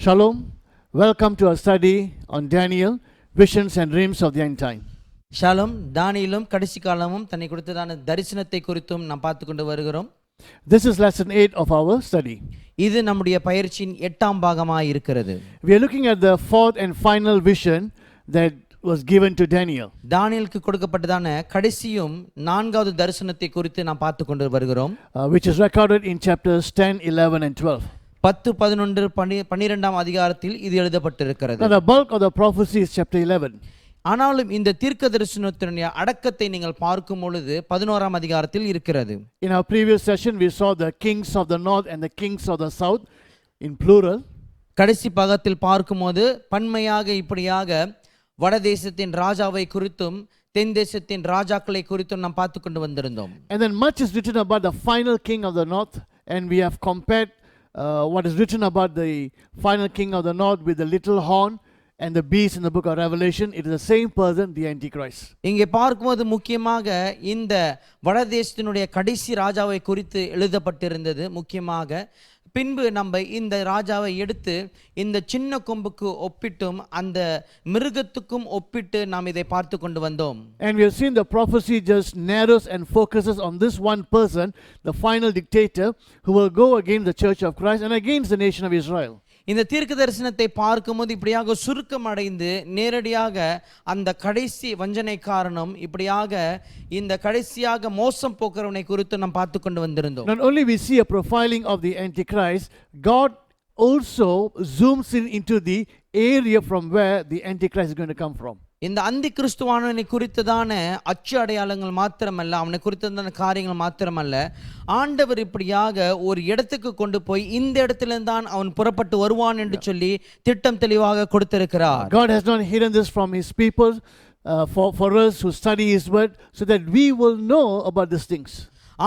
Shalom. Welcome to our study on Daniel, visions and dreams of the end time. ஷாሎም. தானியேலும் கடைசி காலமும் தன்னை கொடுத்ததான தரிசனத்தை குறித்தும் நாம் பார்த்து கொண்டு வருகிறோம். This is lesson 8 of our study. இது நம்முடைய பயிற்சியின் 8ஆம் பாகமாக இருக்கிறது. We are looking at the fourth and final vision that was given to Daniel. தானியேலுக்கு கொடுக்கப்பட்டதான கடைசியும் 4வது தரிசனத்தை குறித்து நாம் பார்த்து கொண்டு வருகிறோம். Which is recorded in chapters 10, 11 and 12. 10, 11, 12ஆம் அதிகாரத்தில் இது எழுதப்பட்டிருக்கிறது. Now the bulk of the prophecy is chapter 11. ஆனாலும் இந்த தீர்க்க தரிசனத்தினுடைய அடக்கத்தை நீங்கள் பார்க்கும் பொழுது 11ஆம் அதிகாரத்தில் இருக்கிறது. In our previous session we saw the kings of the north and the kings of the south in plural. கடைசி பாகத்தில் பார்க்கும்போது பன்மையாக இப்படியாக வடதேசத்தின் ராஜாவை குறித்தும் தென் தேசத்தின் ராஜாக்களை குறித்தும் நாம் பார்த்து கொண்டு வந்திருந்தோம். And then much is written about the final king of the north, and we have compared what is written about the final king of the north with the little horn and the beast in the book of Revelation. It is the same person, the Antichrist. இங்கே பார்க்கும்போது முக்கியமாக இந்த வடதேசத்தினுடைய கடைசி ராஜாவை குறித்து எழுதப்பட்டிருந்தது. முக்கியமாக பின்பு நம்ம இந்த ராஜாவை எடுத்து இந்த சின்ன கொம்புக்கு ஒப்பிட்டும் அந்த மிருகத்துக்கும் ஒப்பிட்டு நாம் இதை பார்த்து கொண்டு வந்தோம். And we have seen the prophecy just narrows and focuses on this one person, the final dictator who will go against the church of Christ and against the nation of Israel. இந்த தீர்க்க தரிசனத்தை பார்க்கும்போது இப்படியாக சுருக்கம் அடைந்து நேரடியாக அந்த கடைசி வஞ்சனைக்காரனும் இப்படியாக இந்த கடைசியாக மோசம் போக்குறவனை குறித்து நாம் பார்த்து கொண்டு வந்திருந்தோம். Not only we see a profiling of the Antichrist, God also zooms in into the area from where the Antichrist is going to come from. இந்த அந்தி கிறிஸ்துவானவனை குறித்ததான அச்சு அடையாளங்கள் மாத்திரமல்ல, அவனை குறித்ததான காரியங்கள் மாத்திரமல்ல, ஆண்டவர் இப்படியாக ஒரு இடத்துக்கு கொண்டு போய் இந்த இடத்திலிருந்தான் அவன் புறப்பட்டு வருவான் என்று சொல்லி திட்டம் தெளிவாக கொடுத்திருக்கிறார். God has not hidden this from his people for us who study his word so that we will know about these things.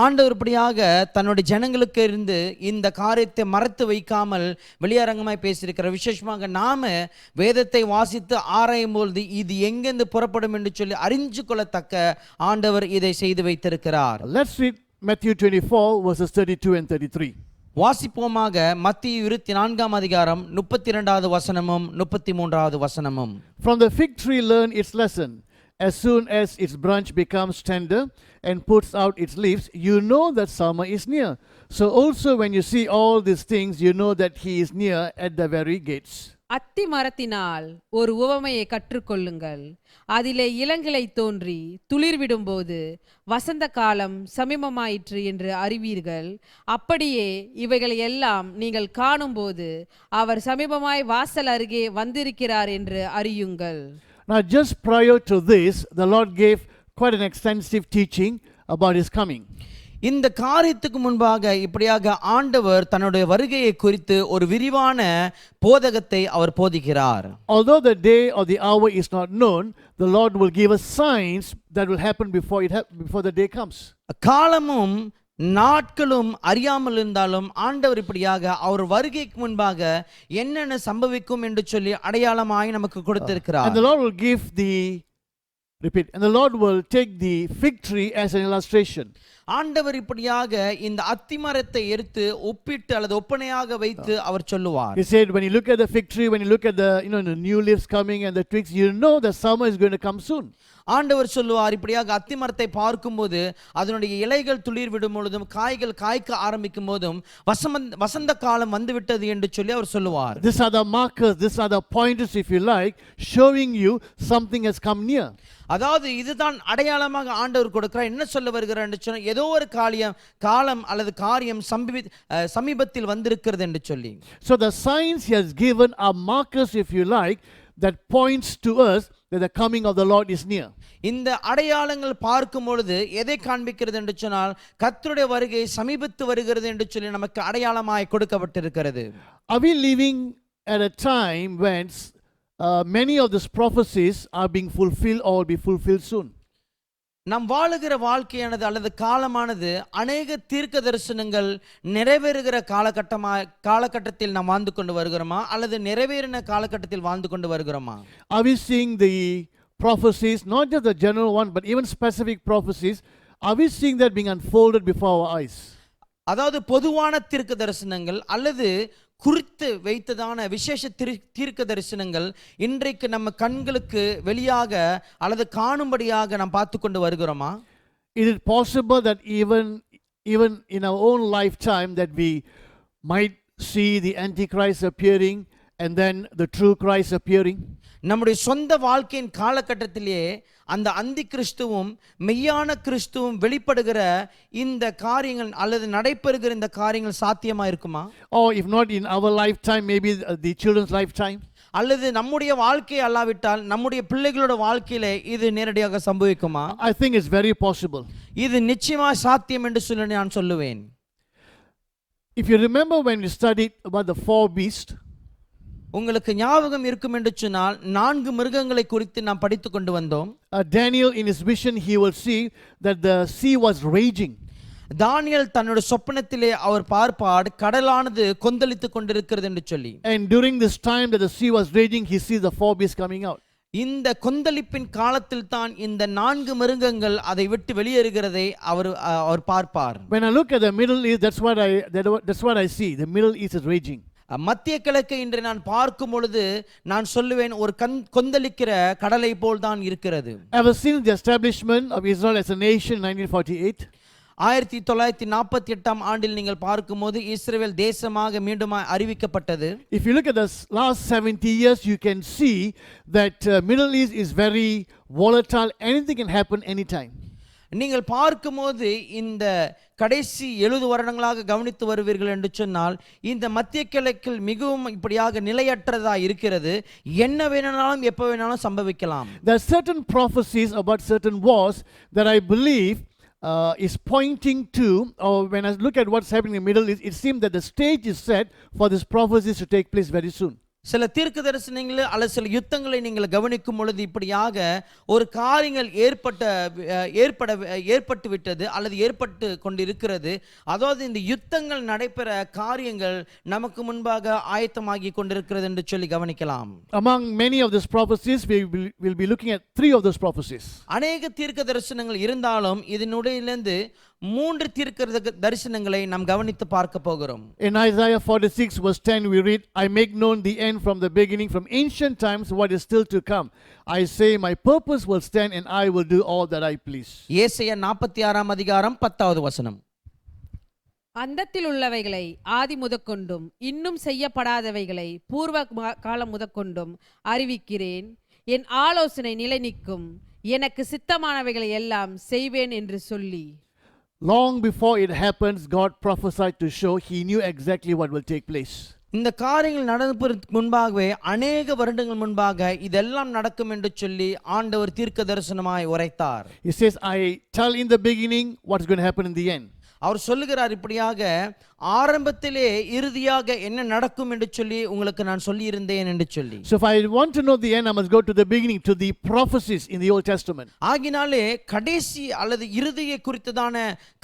ஆண்டவர் இப்படியாக தன்னுடைய ஜனங்களுக்கு இருந்து இந்த காரியத்தை மறைத்து வைக்காமல் வெளியரங்கமாய் பேசியிருக்கிற. விசேஷமாக நாம வேதத்தை வாசித்து ஆராயும் பொழுது இது எங்கெந்து புறப்படும் என்று சொல்லி அறிஞ்சு கொள்ளத்தக்க ஆண்டவர் இதை செய்து வைத்திருக்கிறார். Let's read Matthew 24 verses 32 and 33. வாசிப்போமாக. மத்தேயு 24ஆம் அதிகாரம் 32வது வசனமும் 33வது வசனமும். From the fig tree learn its lesson. As soon as its branch becomes tender and puts out its leaves, you know that summer is near. So also when you see all these things, you know that he is near at the very gates. அத்தி மரத்தினால் ஒரு உவமையை கற்றுக்கொள்ளுங்கள். அதிலே இளங்கிளை தோன்றி துளிர்விடும்போது வசந்த காலம் சமீபமாயிற்று என்று அறிவீர்கள். அப்படியே இவைகள் எல்லாம் நீங்கள் காணும்போது அவர் சமீபமாய் வாசல் அருகே வந்திருக்கிறார் என்று அறியுங்கள். Now just prior to this, the Lord gave quite an extensive teaching about his coming. இந்த காரியத்துக்கு முன்பாக இப்படியாக ஆண்டவர் தன்னுடைய வருகையை குறித்து ஒரு விரிவான போதகத்தை அவர் போதிக்கிறார். Although the day or the hour is not known, the Lord will give us signs that will happen before the day comes. காலமும் நாட்களும் அறியாமல் இருந்தாலும் ஆண்டவர் இப்படியாக அவர் வருகைக்கு முன்பாக என்னென்ன சம்பவிக்கும் என்று சொல்லி அடையாளமாய் நமக்கு கொடுத்திருக்கிறார். And the Lord will give and the Lord will take the fig tree as an illustration. ஆண்டவர் இப்படியாக இந்த அத்திமரத்தை எடுத்து ஒப்பிட்டு அல்லது ஒப்பனையாக வைத்து அவர் சொல்லுவார். He said when you look at the fig tree, when you look at the the new leaves coming and the twigs, you know the summer is going to come soon. ஆண்டவர் சொல்லுவார் இப்படியாக அத்திமரத்தை பார்க்கும்போது அதனுடைய இலைகள் துளிர் விடும் பொழுதும் காய்கள் காய்க்க ஆரம்பிக்கும் போதும் வசந்த காலம் வந்துவிட்டது என்று சொல்லி அவர் சொல்லுவார். These are the markers, these are the pointers if you like, showing you something has come near. அதாவது இதுதான் அடையாளமாக ஆண்டவர் கொடுக்கிறார். என்ன சொல்ல வருகிறார் என்று சொன்னால் ஏதோ ஒரு காலம் அல்லது காரியம் சமீபத்தில் வந்திருக்கிறது என்று சொல்லி. So the signs he has given are markers if you like that points to us that the coming of the Lord is near. இந்த அடையாளங்கள் பார்க்கும் பொழுது எதை காண்பிக்கிறது என்று சொன்னால் கர்த்தருடைய வருகை சமீபத்து வருகிறது என்று சொல்லி நமக்கு அடையாளமாய் கொடுக்கப்பட்டிருக்கிறது. Are we living at a time when many of these prophecies are being fulfilled or will be fulfilled soon? நாம் வாழுகிற வாழ்க்கையானது அல்லது காலமானது அநேக தீர்க்க தரிசனங்கள் நிறைவேறுகிற காலகட்டத்தில் நாம் வாழ்ந்து கொண்டு வருகிறோமா அல்லது நிறைவேறின காலகட்டத்தில் வாழ்ந்து கொண்டு வருகிறோமா? Are we seeing the prophecies, not just the general one but even specific prophecies, are we seeing that being unfolded before our eyes? அதாவது பொதுவான தீர்க்க தரிசனங்கள் அல்லது குறித்து வைத்ததான விசேஷ தீர்க்க தரிசனங்கள் இன்றைக்கு நம்ம கண்களுக்கு வெளியாக அல்லது காணும்படியாக நாம் பார்த்து கொண்டு வருகிறோமா? Is it possible that even in our own lifetime that we might see the Antichrist appearing and then the true Christ appearing? நம்முடைய சொந்த வாழ்க்கையின் காலகட்டத்திலே அந்த அந்தி கிறிஸ்துவும் மெய்யான கிறிஸ்துவும் வெளிப்படுகிற இந்த காரியங்கள் அல்லது நடைபெறுகிற இந்த காரியங்கள் சாத்தியமா இருக்குமா? Or if not in our lifetime, maybe the children's lifetime? அல்லது நம்முடைய வாழ்க்கை அல்லாவிட்டால் நம்முடைய பிள்ளைகளோட வாழ்க்கையிலே இது நேரடியாக சம்பவிக்குமா? I think it's very possible. இது நிச்சயமா சாத்தியம் என்று சொல்லி நான் சொல்லுவேன். If you remember when we studied about the four beasts, உங்களுக்கு ஞாபகம் இருக்கும் என்று சொன்னால் 4 மிருகங்களை குறித்து நாம் படித்து கொண்டு வந்தோம். Daniel in his vision he will see that the sea was raging. தானியேல் தன்னுடைய சொப்பனத்திலே அவர் பார்ப்பார் கடலானது கொந்தளித்து கொண்டிருக்கிறது என்று சொல்லி. And during this time that the sea was raging, he sees the four beasts coming out. இந்த கொந்தளிப்பின் காலத்தில் தான் இந்த 4 மிருகங்கள் அதை விட்டு வெளியேறுகிறதை அவர் பார்ப்பார். When I look at the Middle East, that's what I see. The Middle East is raging. மத்திய கிழக்கு இன்று நான் பார்க்கும் பொழுது நான் சொல்லுவேன் ஒரு கொந்தளிக்கிற கடலை போல் தான் இருக்கிறது. Ever since the establishment of Israel as a nation in 1948, 1948 ஆண்டில் நீங்கள் பார்க்கும்போது இஸ்ரவேல் தேசமாக மீண்டும் அறிவிக்கப்பட்டது. if you look at the last 70 years, you can see that Middle East is very volatile. Anything can happen anytime. நீங்கள் பார்க்கும்போது இந்த கடைசி 70 வருடங்களாக கவனித்து வருவீர்கள் என்று சொன்னால் இந்த மத்திய கிழக்கில் மிகவும் இப்படியாக நிலையற்றதா இருக்கிறது. என்ன வேணாலும் எப்போ வேணாலும் சம்பவிக்கலாம். There are certain prophecies about certain wars that I believe is pointing to, or when I look at what's happening in the Middle East, it seems that the stage is set for these prophecies to take place very soon. சில தீர்க்க தரிசனங்கள் அல்லது சில யுத்தங்களை நீங்கள் கவனிக்கும் பொழுது இப்படியாக ஒரு காரியங்கள் ஏற்பட்டு விட்டது அல்லது ஏற்பட்டு கொண்டிருக்கிறது. அதாவது இந்த யுத்தங்கள் நடைபெற காரியங்கள் நமக்கு முன்பாக ஆயத்தமாகி கொண்டிருக்கிறது என்று சொல்லி கவனிக்கலாம். Among many of these prophecies, we will be looking at 3 of those prophecies. அநேக தீர்க்க தரிசனங்கள் இருந்தாலும் இதனுடையிலிருந்து 3 தீர்க்க தரிசனங்களை நாம் கவனித்து பார்க்க போகிறோம். In Isaiah 46 verse 10 we read, I make known the end from the beginning, from ancient times what is still to come. I say my purpose will stand and I will do all that I please. ஏசாயா 46 அதிகாரம் 10வது வசனம். அந்தத்தில் உள்ளவைகளை ஆதி முதற்கொண்டும் இன்னும் செய்யப்படாதவைகளை பூர்வ காலம் முதற்கொண்டும் அறிவிக்கிறேன். என் ஆலோசனை நிலை நிற்கும். எனக்கு சித்தமானவைகளை எல்லாம் செய்வேன் என்று சொல்லி. Long before it happens, God prophesied to show he knew exactly what will take place. இந்த காரியங்கள் நடப்பதற்கு முன்பாகவே அநேக வருடங்கள் முன்பாக இதெல்லாம் நடக்கும் என்று சொல்லி ஆண்டவர் தீர்க்க தரிசனமாய் உரைத்தார். He says, I tell in the beginning what's going to happen in the end. அவர் சொல்லுகிறார் இப்படியாக ஆரம்பத்திலே இறுதியாக என்ன நடக்கும் என்று சொல்லி உங்களுக்கு நான் சொல்லி இருந்தேன் என்று சொல்லி. So if I want to know the end, I must go to the beginning, to the prophecies in the Old Testament. ஆகினாலே கடைசி அல்லது இறுதியை குறித்ததான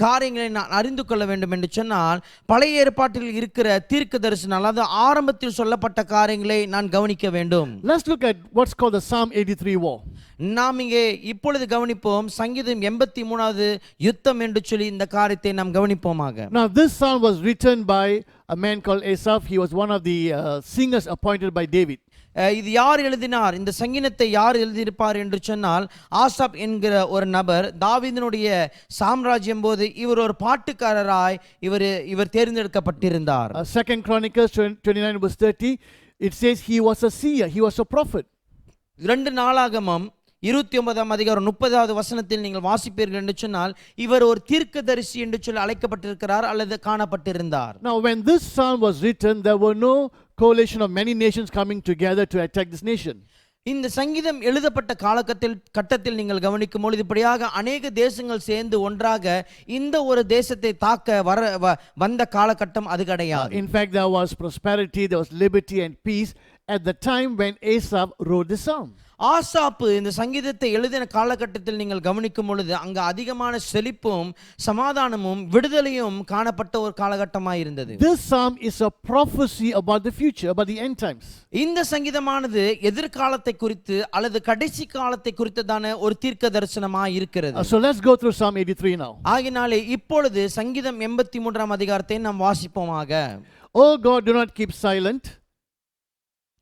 காரியங்களை நான் அறிந்து கொள்ள வேண்டும் என்று சொன்னால் பழைய ஏற்பாட்டில் இருக்கிற தீர்க்க தரிசனம் அதாவது ஆரம்பத்தில் சொல்லப்பட்ட காரியங்களை நான் கவனிக்க வேண்டும். Let's look at what's called the Psalm 83 war. நாம் இங்கே இப்பொழுது கவனிப்போம் சங்கீதம் 83வது யுத்தம் என்று சொல்லி இந்த காரியத்தை நாம் கவனிப்போமாக. Now this psalm was written by a man called Asaph. He was one of the singers appointed by David. இது யார் எழுதினார்? இந்த சங்கீதத்தை யார் எழுதியிருப்பார் என்று சொன்னால் ஆசாப் என்கிற ஒரு நபர் தாவீதினுடைய சாம்ராஜ்யம் போது இவர் ஒரு பாட்டுக்காரராய் இவர் தேர்ந்தெடுக்கப்பட்டிருந்தார். 2 Chronicles 29 verse 30, it says he was a seer, he was a prophet. 2 நாளாகமம் 29ஆம் அதிகாரம் 30வது வசனத்தில் நீங்கள் வாசிப்பீர்கள் என்று சொன்னால் இவர் ஒரு தீர்க்கதரிசி என்று சொல்லி அழைக்கப்பட்டிருக்கிறார் அல்லது காணப்பட்டிருந்தார். Now when this psalm was written, there were no coalition of many nations coming together to attack this nation. இந்த சங்கீதம் எழுதப்பட்ட கட்டத்தில் நீங்கள் கவனிக்கும் பொழுது இப்படியாக அநேக தேசங்கள் சேர்ந்து ஒன்றாக இந்த ஒரு தேசத்தை தாக்க வந்த காலகட்டம் அது கிடையாது. In fact, there was prosperity, there was liberty and peace, at the time when Asaph wrote the psalm. ஆசாப்பு இந்த சங்கீதத்தை எழுதின காலகட்டத்தில் நீங்கள் கவனிக்கும் பொழுது அங்க அதிகமான செழிப்பும் சமாதானமும் விடுதலையும் காணப்பட்ட ஒரு காலகட்டமாக இருந்தது. This psalm is a prophecy about the future, about the end times. இந்த சங்கீதமானது எதிர்காலத்தை குறித்து அல்லது கடைசி காலத்தை குறித்ததான ஒரு தீர்க்க தரிசனமாக இருக்கிறது. So let's go through Psalm 83 now. ஆகினாலே இப்பொழுது சங்கீதம் 83ஆம் அதிகாரத்தை நாம் வாசிப்போமாக. Oh God, do not keep silent.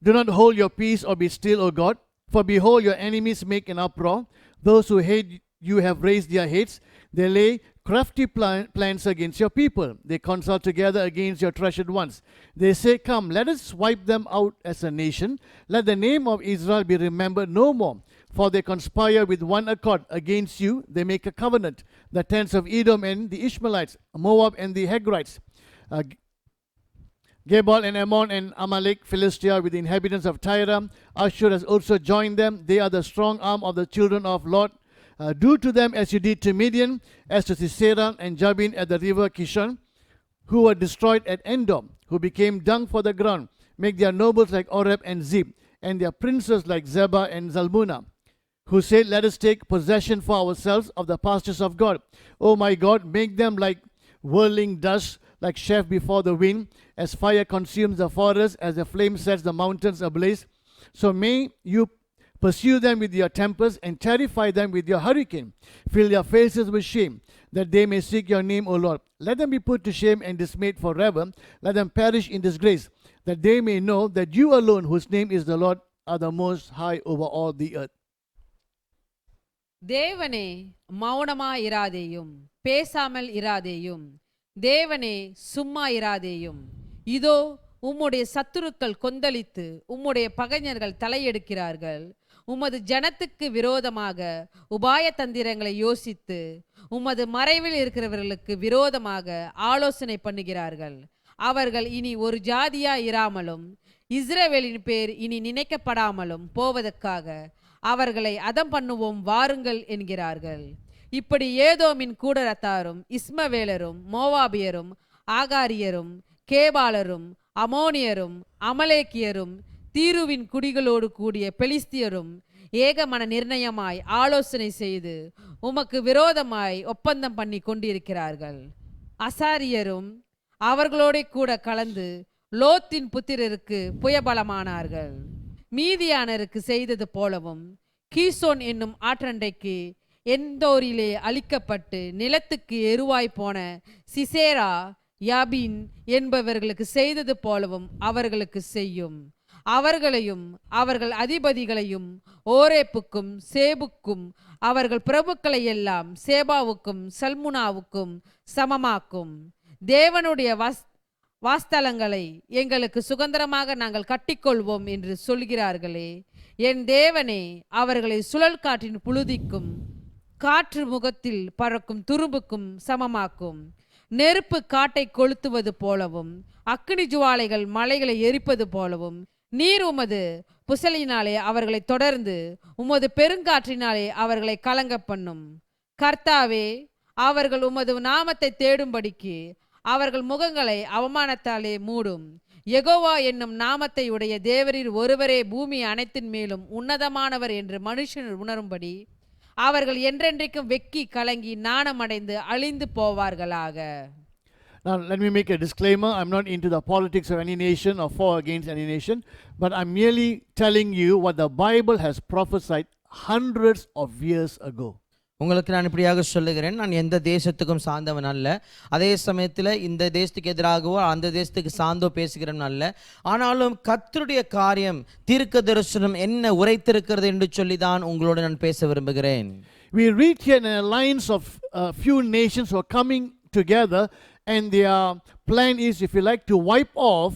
Do not hold your peace or be still, O God. For behold, your enemies make an uproar. Those who hate you have raised their heads. They lay crafty plans against your people. They consult together against your treasured ones. They say, come, let us wipe them out as a nation. Let the name of Israel be remembered no more. For they conspire with one accord against you. They make a covenant. The tents of Edom and the Ishmaelites, Moab and the Hagrites, Gebal and Ammon and Amalek, Philistia with the inhabitants of Tyre. Ashur has also joined them. They are the strong arm of the children of Lot. Do to them as you did to Midian, as to Sisera and Jabin at the river Kishon, who were destroyed at Endor, who became dung for the ground. Make their nobles like Oreb and Zeb, and their princes like Zebah and Zalmunna, who said, let us take possession for ourselves of the pastures of God. O my God, make them like whirling dust, like chaff before the wind, as fire consumes the forest, as the flame sets the mountains ablaze. So may you pursue them with your tempest and terrify them with your hurricane. Fill their faces with shame, that they may seek your name, O Lord. Let them be put to shame and dismayed forever. Let them perish in disgrace, that they may know that you alone, whose name is the Lord, are the most high over all the earth. தேவனே மௌனமாயிராதேயும், பேசாமல் இராதேயும். தேவனே சும்மா இராதேயும். இதோ உம்முடைய சத்துருக்கள் கொந்தளித்து உம்முடைய பகைஞர்கள் தலையெடுக்கிறார்கள். உமது ஜனத்துக்கு விரோதமாக உபாய தந்திரங்களை யோசித்து உமது மறைவில் இருக்கிறவர்களுக்கு விரோதமாக ஆலோசனை பண்ணுகிறார்கள். அவர்கள் இனி ஒரு ஜாதியா இராமலும் இஸ்ரவேலின் பேர் இனி நினைக்கப்படாமலும் போவதற்காக அவர்களை அதம் பண்ணுவோம் வாருங்கள் என்கிறார்கள். இப்படி ஏதோமின் கூடரத்தாரும் இஸ்மவேலரும் மோவாபியரும் ஆகாரியரும் கேபாலரும் அமோனியரும் அமலேக்கியரும் தீருவின் குடிகளோடு கூடிய பெலிஸ்தியரும் ஏகமன நிர்ணயமாய் ஆலோசனை செய்து உமக்கு விரோதமாய் ஒப்பந்தம் பண்ணி கொண்டிருக்கிறார்கள். அசாரியரும் அவர்களோட கூட கலந்து லோத்தின் புத்திரருக்கு புயபலமானார்கள். மீதியானருக்கு செய்தது போலவும் கீசோன் என்னும் ஆற்றண்டைக்கு எந்தோரிலே அழிக்கப்பட்டு நிலத்துக்கு எருவாய் போன சிசேரா யாபின் என்பவர்களுக்கு செய்தது போலவும் அவர்களுக்கு செய்யும். அவர்களையும் அவர்கள் அதிபதிகளையும் ஓரேப்புக்கும் சேபுக்கும் அவர்கள் பிரபுக்களை எல்லாம் சேபாவுக்கும் சல்முனாவுக்கும் சமமாக்கும். தேவனுடைய வாஸ்தலங்களை எங்களுக்கு சுதந்திரமாக நாங்கள் கட்டிக்கொள்வோம் என்று சொல்கிறார்களே, என் தேவனே அவர்களை சுழல் காற்றின் புழுதிக்கும் காற்று முகத்தில் பறக்கும் துரும்புக்கும் சமமாக்கும். நெருப்பு காட்டை கொளுத்துவது போலவும் அக்கினி ஜுவாலைகள் மலைகளை எரிப்பது போலவும் நீர் உமது புசலினாலே அவர்களை தொடர்ந்து உமது பெருங்காற்றினாலே அவர்களை கலங்க பண்ணும். கர்த்தாவே, அவர்கள் உமது நாமத்தை தேடும்படிக்கு அவர்கள் முகங்களை அவமானத்தாலே மூடும். யெகோவா என்னும் நாமத்தை உடைய தேவரீர் ஒருவரே பூமி அனைத்தின் மேலும் உன்னதமானவர் என்று மனுஷன் உணரும்படி அவர்கள் என்றென்றைக்கும் வெக்கி கலங்கி நாணமடைந்து அழிந்து போவார்களாக. Now let me make a disclaimer. I'm not into the politics of any nation or for against any nation, but I'm merely telling you what the Bible has prophesied hundreds of years ago. உங்களுக்கு நான் இப்படியாக சொல்லுகிறேன், நான் எந்த தேசத்துக்கும் சார்ந்தவன் அல்ல, அதே சமயத்தில் இந்த தேசத்துக்கு எதிராகவோ அந்த தேசத்துக்கு சார்ந்தோ பேசுகிறவன் அல்ல. ஆனாலும் கர்த்தருடைய காரியம் தீர்க்க தரிசனம் என்ன உரைத்திருக்கிறது என்று சொல்லி தான் உங்களோடு நான் பேச விரும்புகிறேன். We read here an alliance of few nations who are coming together, and their plan is, if you like, to wipe off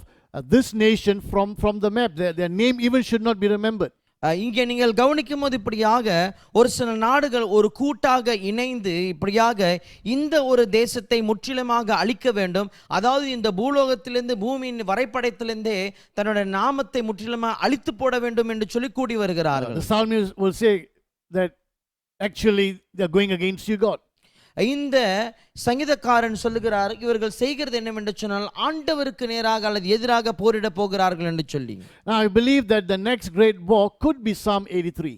this nation from the map. Their name even should not be remembered. இங்கே நீங்கள் கவனிக்கும் போது இப்படியாக ஒரு சில நாடுகள் ஒரு கூட்டாக இணைந்து இப்படியாக இந்த ஒரு தேசத்தை முற்றிலுமாக அழிக்க வேண்டும், அதாவது இந்த பூலோகத்திலிருந்து பூமியின் வரைபடத்திலிருந்தே தன்னுடைய நாமத்தை முற்றிலுமாக அழித்து போட வேண்டும் என்று சொல்லி கூடி வருகிறார்கள். The psalmist will say that actually they are going against you, God. இந்த சங்கீதக்காரன் சொல்லுகிறார், இவர்கள் செய்கிறது என்னவென்று சொன்னால் ஆண்டவருக்கு நேராக அல்லது எதிராக போரிட போகிறார்கள் என்று சொல்லி. Now I believe that the next great war could be Psalm 83.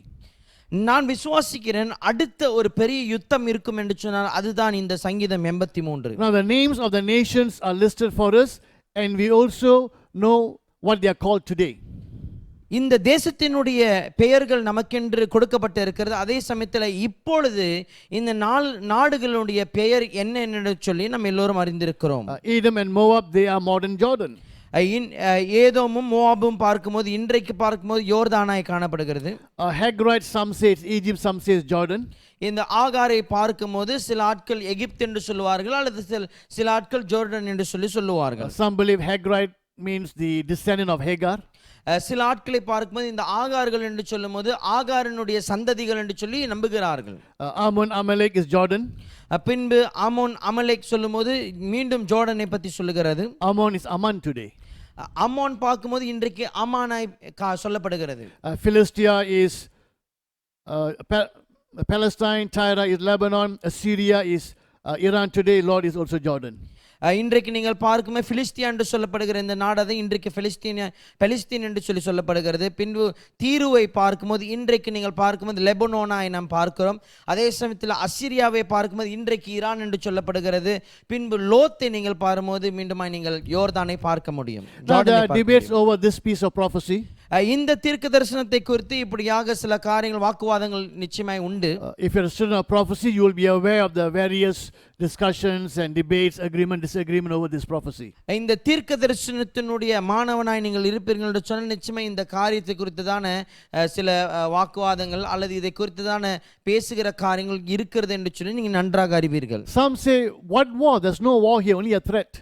நான் விசுவாசிக்கிறேன் அடுத்த ஒரு பெரிய யுத்தம் இருக்கும் என்று சொன்னால் அதுதான் இந்த சங்கீதம் 83. Now the names of the nations are listed for us, and we also know what they are called today. இந்த தேசத்தினுடைய பெயர்கள் நமக்கென்று கொடுக்கப்பட்டு இருக்கிறது. அதே சமயத்தில் இப்பொழுது இந்த நாடுகளுடைய பெயர் என்ன என்று சொல்லி நம்ம எல்லோரும் அறிந்திருக்கிறோம். Edom and Moab, they are modern Jordan. ஏதோமும் மோவாபும் பார்க்கும்போது இன்றைக்கு பார்க்கும்போது யோர்தானாய் காணப்படுகிறது. Haggorite, some say it's Egypt, some say it's Jordan. இந்த ஆகாரை பார்க்கும்போது சில ஆட்கள் எகிப்து என்று சொல்லுவார்கள், அல்லது சில ஆட்கள் ஜோர்டன் என்று சொல்லுவார்கள். Some believe Haggorite means the descendant of Hagar. சில ஆட்களை பார்க்கும்போது இந்த ஆகார்கள் என்று சொல்லும்போது ஆகாரினுடைய சந்ததிகள் என்று சொல்லி நம்புகிறார்கள். Ammon, Amalek is Jordan. பின்பு ஆமோன் அமலேக் சொல்லும்போது மீண்டும் ஜோர்டனை பற்றி சொல்லுகிறது. Ammon is Amman today. Ammon பார்க்கும்போது இன்றைக்கு அமானாய் சொல்லப்படுகிறது. Philistia is Palestine. Tyre is Lebanon. Assyria is Iran today. Lord is also Jordan. இன்றைக்கு நீங்கள் பார்க்கும்போது பிலிஸ்தியா என்று சொல்லப்படுகிற இந்த நாடு இன்றைக்கு பெலிஸ்தீன் என்று சொல்லப்படுகிறது. பின்பு தீருவை பார்க்கும்போது இன்றைக்கு நீங்கள் பார்க்கும்போது லெபனோனாய் நாம் பார்க்கிறோம். அதே சமயத்தில் அசிரியாவை பார்க்கும்போது இன்றைக்கு ஈரான் என்று சொல்லப்படுகிறது. பின்பு லோத்தை நீங்கள் பார்க்கும்போது மீண்டுமாய் நீங்கள் யோர்தானை பார்க்க முடியும். Debates over this piece of prophecy. இந்த தீர்க்க தரிசனத்தை குறித்து இப்படியாக சில காரியங்கள் வாக்குவாதங்கள் நிச்சயமாய் உண்டு. If you're a student of prophecy, you will be aware of the various discussions and debates, agreement, disagreement over this prophecy. இந்த தீர்க்க தரிசனத்தினுடைய மாணவனாய் நீங்கள் இருப்பீர்கள் என்று சொன்னால் நிச்சயமாக இந்த காரியத்தை குறித்துதான சில வாக்குவாதங்கள் அல்லது இதை குறித்துதான பேசுகிற காரியங்கள் இருக்கிறது என்று சொல்லி நீங்கள் நன்றாக அறிவீர்கள். Some say, what war? There's no war here, only a threat.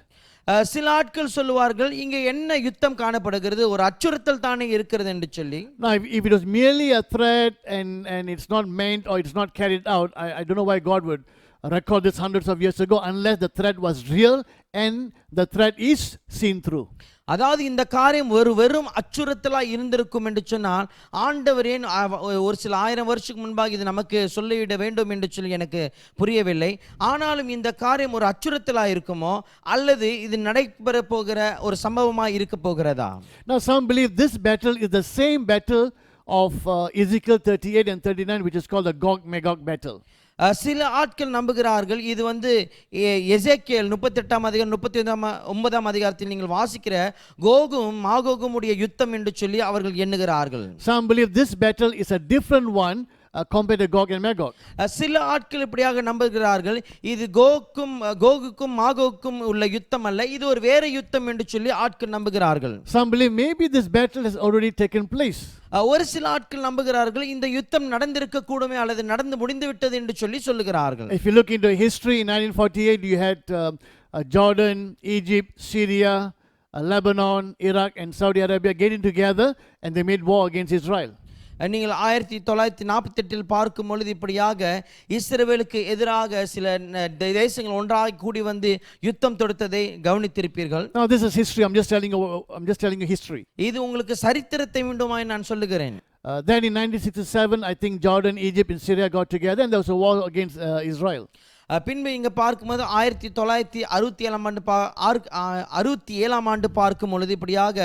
சில ஆட்கள் சொல்லுவார்கள், இங்கே என்ன யுத்தம் காணப்படுகிறது, ஒரு அச்சுறுத்தல் தானே இருக்கிறது என்று சொல்லி. Now if it was merely a threat and it's not meant or it's not carried out, I don't know why God would record this hundreds of years ago unless the threat was real and the threat is seen through. அதாவது இந்த காரியம் வெறும் அச்சுறுத்தலாக இருந்திருக்கும் என்று சொன்னால் ஆண்டவர் ஏன் ஒரு சில 1000 வருஷத்துக்கு முன்பாக இது நமக்கு சொல்லிவிட வேண்டும் என்று சொல்லி எனக்கு புரியவில்லை. ஆனாலும் இந்த காரியம் ஒரு அச்சுறுத்தலாக இருக்குமோ அல்லது இது நடைபெற போகிற ஒரு சம்பவமாக இருக்க போகிறதா? Now some believe this battle is the same battle of Ezekiel 38 and 39, which is called the Gog-Magog battle. சில ஆட்கள் நம்புகிறார்கள் இது எசேக்கியேல் 38ஆம் அதிகாரம் 39ஆம் அதிகாரத்தில் நீங்கள் வாசிக்கிற கோகும் மாகோகும் உடைய யுத்தம் என்று சொல்லி அவர்கள் எண்ணுகிறார்கள். Some believe this battle is a different one compared to Gog and Magog. சில ஆட்கள் இப்படியாக நம்புகிறார்கள் இது கோகுக்கும் மாகோக்கும் உள்ள யுத்தம் அல்ல, இது ஒரு வேற யுத்தம் என்று சொல்லி ஆட்கள் நம்புகிறார்கள். Some believe maybe this battle has already taken place. ஒரு சில ஆட்கள் நம்புகிறார்கள் இந்த யுத்தம் நடந்திருக்க கூடுமே அல்லது நடந்து முடிந்து விட்டது என்று சொல்லுகிறார்கள். If you look into history, in 1948 you had Jordan, Egypt, Syria, Lebanon, Iraq and Saudi Arabia getting together and they made war against Israel. நீங்கள் 1948 பார்க்கும் பொழுது இப்படியாக இஸ்ரவேலுக்கு எதிராக சில தேசங்கள் ஒன்றாக கூடி வந்து யுத்தம் தொடுத்ததை கவனித்திருப்பீர்கள். Now this is history. I'm just telling you history. இது உங்களுக்கு சரித்திரத்தை மீண்டுமாய் நான் சொல்லுகிறேன். Then in 1967 I think Jordan, Egypt and Syria got together and there was a war against Israel. பின்பு இங்கே பார்க்கும்போது 1967ஆம் ஆண்டு பார்க்கும் பொழுது இப்படியாக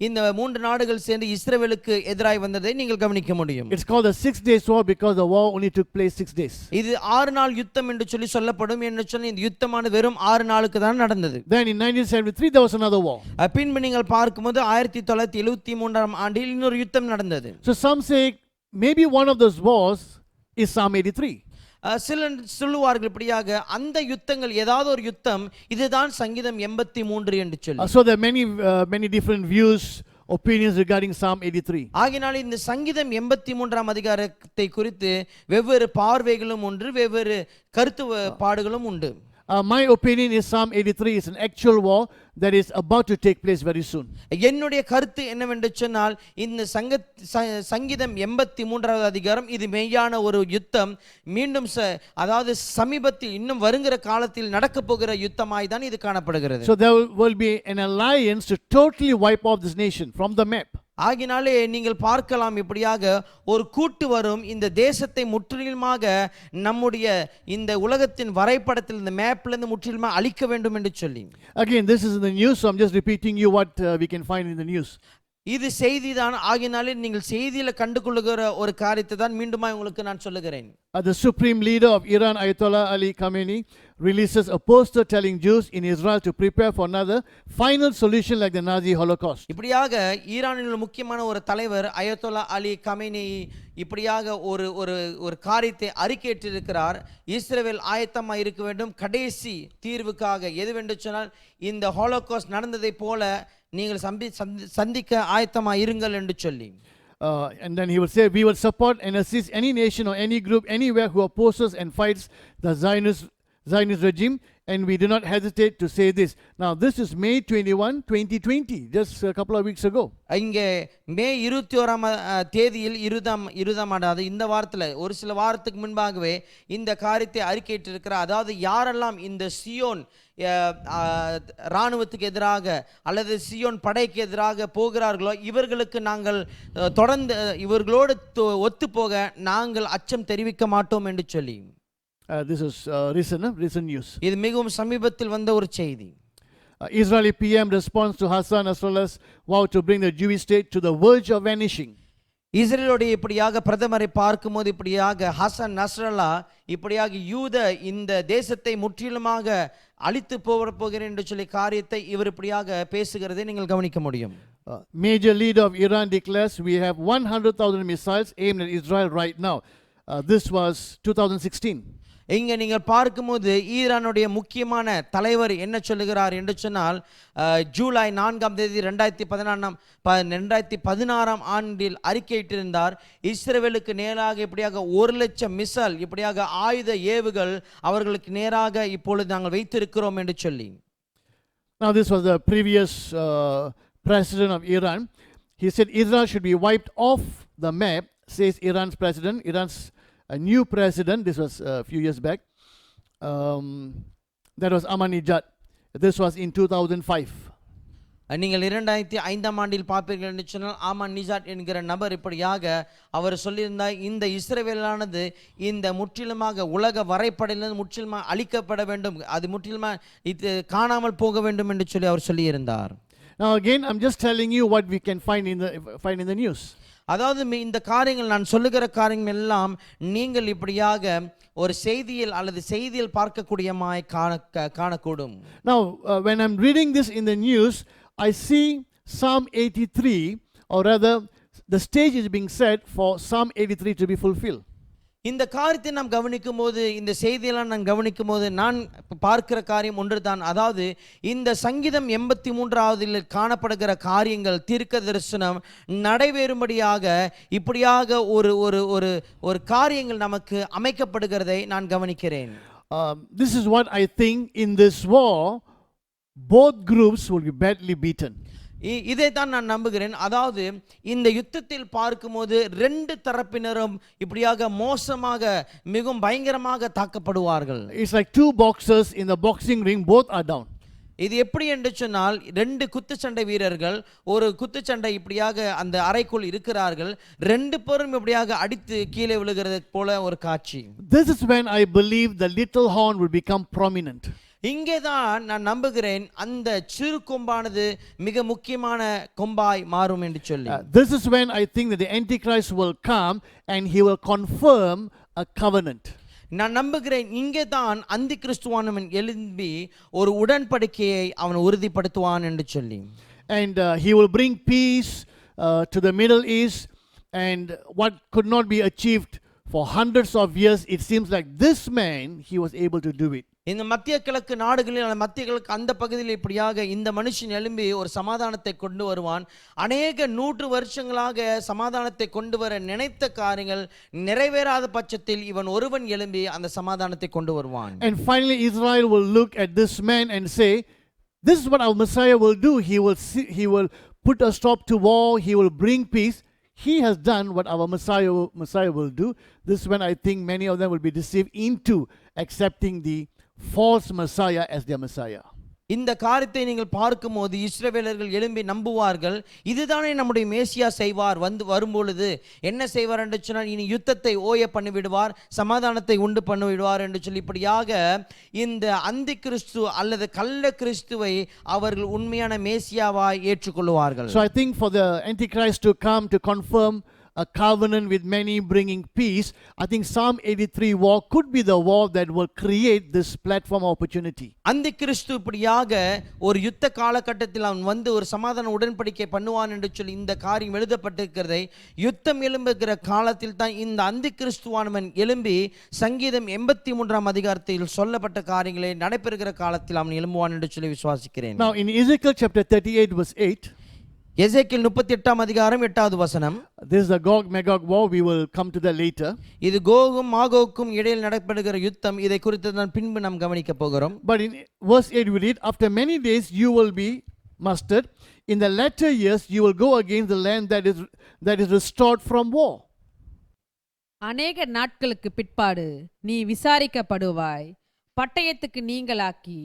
இந்த 3 நாடுகள் சேர்ந்து இஸ்ரவேலுக்கு எதிராய் வந்ததை நீங்கள் கவனிக்க முடியும். It's called the 6 days war because the war only took place 6 days. இது 6 நாள் யுத்தம் என்று சொல்லப்படும். என்று சொல்லி இந்த யுத்தமான வெறும் 6 நாளுக்கு தான் நடந்தது. Then in 1973 there was another war. பின்பு நீங்கள் பார்க்கும்போது 1973ஆம் ஆண்டில் இன்னொரு யுத்தம் நடந்தது. So some say maybe one of those wars is Psalm 83. சில சொல்லுவார்கள் இப்படியாக அந்த யுத்தங்கள் ஏதாவது ஒரு யுத்தம் இதுதான் சங்கீதம் 83 என்று சொல்லி. So there are many different views, opinions regarding Psalm 83. ஆகினால இந்த சங்கீதம் 83ஆம் அதிகாரத்தை குறித்து வெவ்வேறு பார்வைகளும் உண்டு, வெவ்வேறு கருத்து பாடுகளும் உண்டு. My opinion is Psalm 83 is an actual war that is about to take place very soon. என்னுடைய கருத்து என்னவென்று சொன்னால் இந்த சங்கீதம் 83ஆவது அதிகாரம் இது மெய்யான ஒரு யுத்தம் மீண்டும் அதாவது சமீபத்தில் இன்னும் வருகிற காலத்தில் நடக்க போகிற யுத்தமாய் தான் இது காணப்படுகிறது. So there will be an alliance to totally wipe off this nation from the map. ஆகினாலே நீங்கள் பார்க்கலாம் இப்படியாக ஒரு கூட்டு வரும் இந்த தேசத்தை முற்றிலுமாக நம்முடைய இந்த உலகத்தின் வரைபடத்தில் இந்த மேப்ல இருந்து முற்றிலுமாக அழிக்க வேண்டும் என்று சொல்லி. Again, this is in the news, so I'm just repeating you what we can find in the news. இது செய்திதான். ஆகினாலே நீங்கள் செய்தியில கண்டுகொள்ளுகிற ஒரு காரியத்தை தான் மீண்டுமா உங்களுக்கு நான் சொல்லுகிறேன். The supreme leader of Iran, Ayatollah Ali Khamenei, releases a poster telling Jews in Israel to prepare for another final solution like the Nazi Holocaust. இப்படியாக ஈரானில் உள்ள முக்கியமான ஒரு தலைவர் அயத்தொல்லா அலி கமேனி இப்படியாக ஒரு ஒரு ஒரு காரியத்தை அறிக்கையிட்டிருக்கிறார். இஸ்ரவேல் ஆயத்தமாக இருக்க வேண்டும் கடைசி தீர்வுக்காக. எதுவென்று சொன்னால் இந்த ஹாலோகாஸ்ட் நடந்ததை போல நீங்கள் சந்திக்க ஆயத்தமாக இருங்கள் என்று சொல்லி. And then he will say, we will support and assist any nation or any group anywhere who opposes and fights the Zionist regime, and we do not hesitate to say this. Now this is May 21, 2020, just a couple of weeks ago. இங்கே மே 21ஆம் தேதியில் இருதாம் ஆண்டு இந்த வாரத்தில் ஒரு சில வாரத்துக்கு முன்பாகவே இந்த காரியத்தை அறிக்கையிட்டிருக்கிறார். அதாவது யாரெல்லாம் இந்த சியோன் இராணுவத்துக்கு எதிராக அல்லது சியோன் படைக்கு எதிராக போகிறார்களோ இவர்களுக்கு நாங்கள் தொடர்ந்து இவர்களோடு ஒத்து போக நாங்கள் அச்சம் தெரிவிக்க மாட்டோம் என்று சொல்லி. This is recent news. இது மிகவும் சமீபத்தில் வந்த ஒரு செய்தி. Israeli PM responds to Hassan Nasrallah's vow to bring the Jewish state to the verge of vanishing. இஸ்ரேலுடைய இப்படியாக பிரதமரை பார்க்கும்போது இப்படியாக ஹசன் நஸ்ரல்லா இப்படியாக யூத இந்த தேசத்தை முற்றிலுமாக அழித்து போகிறேன் என்று சொல்லி காரியத்தை இவர் இப்படியாக பேசுகிறதை நீங்கள் கவனிக்க முடியும். Major leader of Iran declares we have 100,000 missiles aimed at Israel right now. This was 2016. இங்க நீங்கள் பார்க்கும்போது ஈரானுடைய முக்கியமான தலைவர் என்ன சொல்லுகிறார் என்று சொன்னால் ஜூலை 4ஆம் தேதி 2016ஆம் ஆண்டில் அறிக்கையிட்டிருந்தார். இஸ்ரவேலுக்கு நேராக இப்படியாக 1,00,000 மிசைல் இப்படியாக ஆயுத ஏவுகள் அவர்களுக்கு நேராக இப்பொழுது நாங்கள் வைத்திருக்கிறோம் என்று சொல்லி. Now this was the previous president of Iran. He said Israel should be wiped off the map, says Iran's president. Iran's a new president, this was a few years back, that was Ahmadinejad. This was in 2005. நீங்கள் 2005ஆம் ஆண்டில் பார்ப்பீர்கள் என்று சொன்னால் ஆமனிஜாட் என்கிற நபர் இப்படியாக அவர் சொல்லியிருந்தார் இந்த இஸ்ரவேலானது இந்த முற்றிலுமாக உலக வரைபடத்திலிருந்து முற்றிலுமாக அழிக்கப்பட வேண்டும், அது முற்றிலுமாக இது காணாமல் போக வேண்டும் என்று சொல்லி அவர் சொல்லியிருந்தார். Now again I'm just telling you what we can find in the news. அதாவது இந்த காரியங்கள் நான் சொல்லுகிற காரியங்கள் எல்லாம் நீங்கள் இப்படியாக ஒரு செய்தியில் அல்லது செய்தியில் பார்க்கக்கூடியமாய் காணக்கூடும். Now when I'm reading this in the news, I see Psalm 83, or rather the stage is being set for Psalm 83 to be fulfilled. இந்த காரியத்தை நாம் கவனிக்கும் போது இந்த செய்தியெல்லாம் நான் கவனிக்கும் போது நான் பார்க்கிற காரியம் ஒன்று தான். அதாவது இந்த சங்கீதம் 83ஆவதில் காணப்படுகிற காரியங்கள் தீர்க்க தரிசனம் நடைபெறும்படியாக இப்படியாக ஒரு ஒரு ஒரு ஒரு காரியங்கள் நமக்கு அமைக்கப்படுகிறதை நான் கவனிக்கிறேன். This is what I think. In this war both groups will be badly beaten. இதை தான் நான் நம்புகிறேன். அதாவது இந்த யுத்தத்தில் பார்க்கும்போது 2 தரப்பினரும் இப்படியாக மோசமாக மிகவும் பயங்கரமாக தாக்கப்படுவார்கள். It's like 2 boxers in the boxing ring, both are down. இது எப்படி என்று சொன்னால் 2 குத்துச்சண்டை வீரர்கள் ஒரு குத்துச்சண்டை இப்படியாக அந்த அறைக்குள் இருக்கிறார்கள், 2 பேரும் இப்படியாக அடித்து கீழே விழுகிறது போல ஒரு காட்சி. This is when I believe the little horn will become prominent. இங்கே தான் நான் நம்புகிறேன் அந்த சிறு கொம்பானது மிக முக்கியமான கொம்பாய் மாறும் என்று சொல்லி. This is when I think that the Antichrist will come and he will confirm a covenant. நான் நம்புகிறேன் இங்கே தான் அந்தி கிறிஸ்துவானவன் எழும்பி ஒரு உடன்படிக்கையை அவன் உறுதிப்படுத்துவான் என்று சொல்லி. And he will bring peace to the Middle East, and what could not be achieved for hundreds of years, it seems like this man, he was able to do it. இந்த மத்திய கிழக்கு நாடுகளில் மத்திய கிழக்கு அந்த பகுதியில் இப்படியாக இந்த மனுஷன் எழும்பி ஒரு சமாதானத்தை கொண்டு வருவான். அநேக 100 வருஷங்களாக சமாதானத்தை கொண்டு வர நினைத்த காரியங்கள் நிறைவேறாத பட்சத்தில் இவன் ஒருவன் எழும்பி அந்த சமாதானத்தை கொண்டு வருவான். And finally Israel will look at this man and say, this is what our Messiah will do. He will put a stop to war, he will bring peace. He has done what our Messiah will do. This is when I think many of them will be deceived into accepting the false Messiah as their Messiah. இந்த காரியத்தை நீங்கள் பார்க்கும்போது இஸ்ரவேலர்கள் எழும்பி நம்புவார்கள், இதுதானே நம்முடைய மேசியா செய்வார், வரும்பொழுது என்ன செய்வார் என்று சொன்னால் இனி யுத்தத்தை ஓய பண்ணி விடுவார், சமாதானத்தை உண்டு பண்ணி விடுவார் என்று சொல்லி இப்படியாக இந்த அந்தி கிறிஸ்து அல்லது கள்ள கிறிஸ்துவை அவர்கள் உண்மையான மேசியாவாய் ஏற்றுக்கொள்வார்கள். So I think for the Antichrist to come to confirm a covenant with many bringing peace, I think Psalm 83 war could be the war that will create this platform opportunity. அந்தி கிறிஸ்து இப்படியாக ஒரு யுத்த காலகட்டத்தில் அவன் வந்து ஒரு சமாதான உடன்படிக்கை பண்ணுவான் என்று சொல்லி இந்த காரியம் எழுதப்பட்டிருக்கிறதை, யுத்தம் எழும்புகிற காலத்தில் தான் இந்த அந்தி கிறிஸ்துவானவன் எழும்பி சங்கீதம் 83 அதிகாரத்தில் சொல்லப்பட்ட காரியங்களை நடைபெறுகிற காலத்தில் அவன் எழும்புவான் என்று சொல்லி விசுவாசிக்கிறேன். Now in Ezekiel chapter 38 verse 8, எசேக்கியேல் 38 அதிகாரம் 8வது வசனம். this is the Gog Magog war. We will come to that later. இது கோகும் மாகோக்கும் இடையில் நடைபெறுகிற யுத்தம். இதை குறித்து தான் பின்பு நாம் கவனிக்க போகிறோம். But in verse 8 we read, after many days you will be mustered, in the latter years you will go against the land that is restored from war. அநேக நாட்களுக்கு பிற்பாடு நீ விசாரிக்கப்படுவாய், பட்டயத்துக்கு நீங்களாக்கி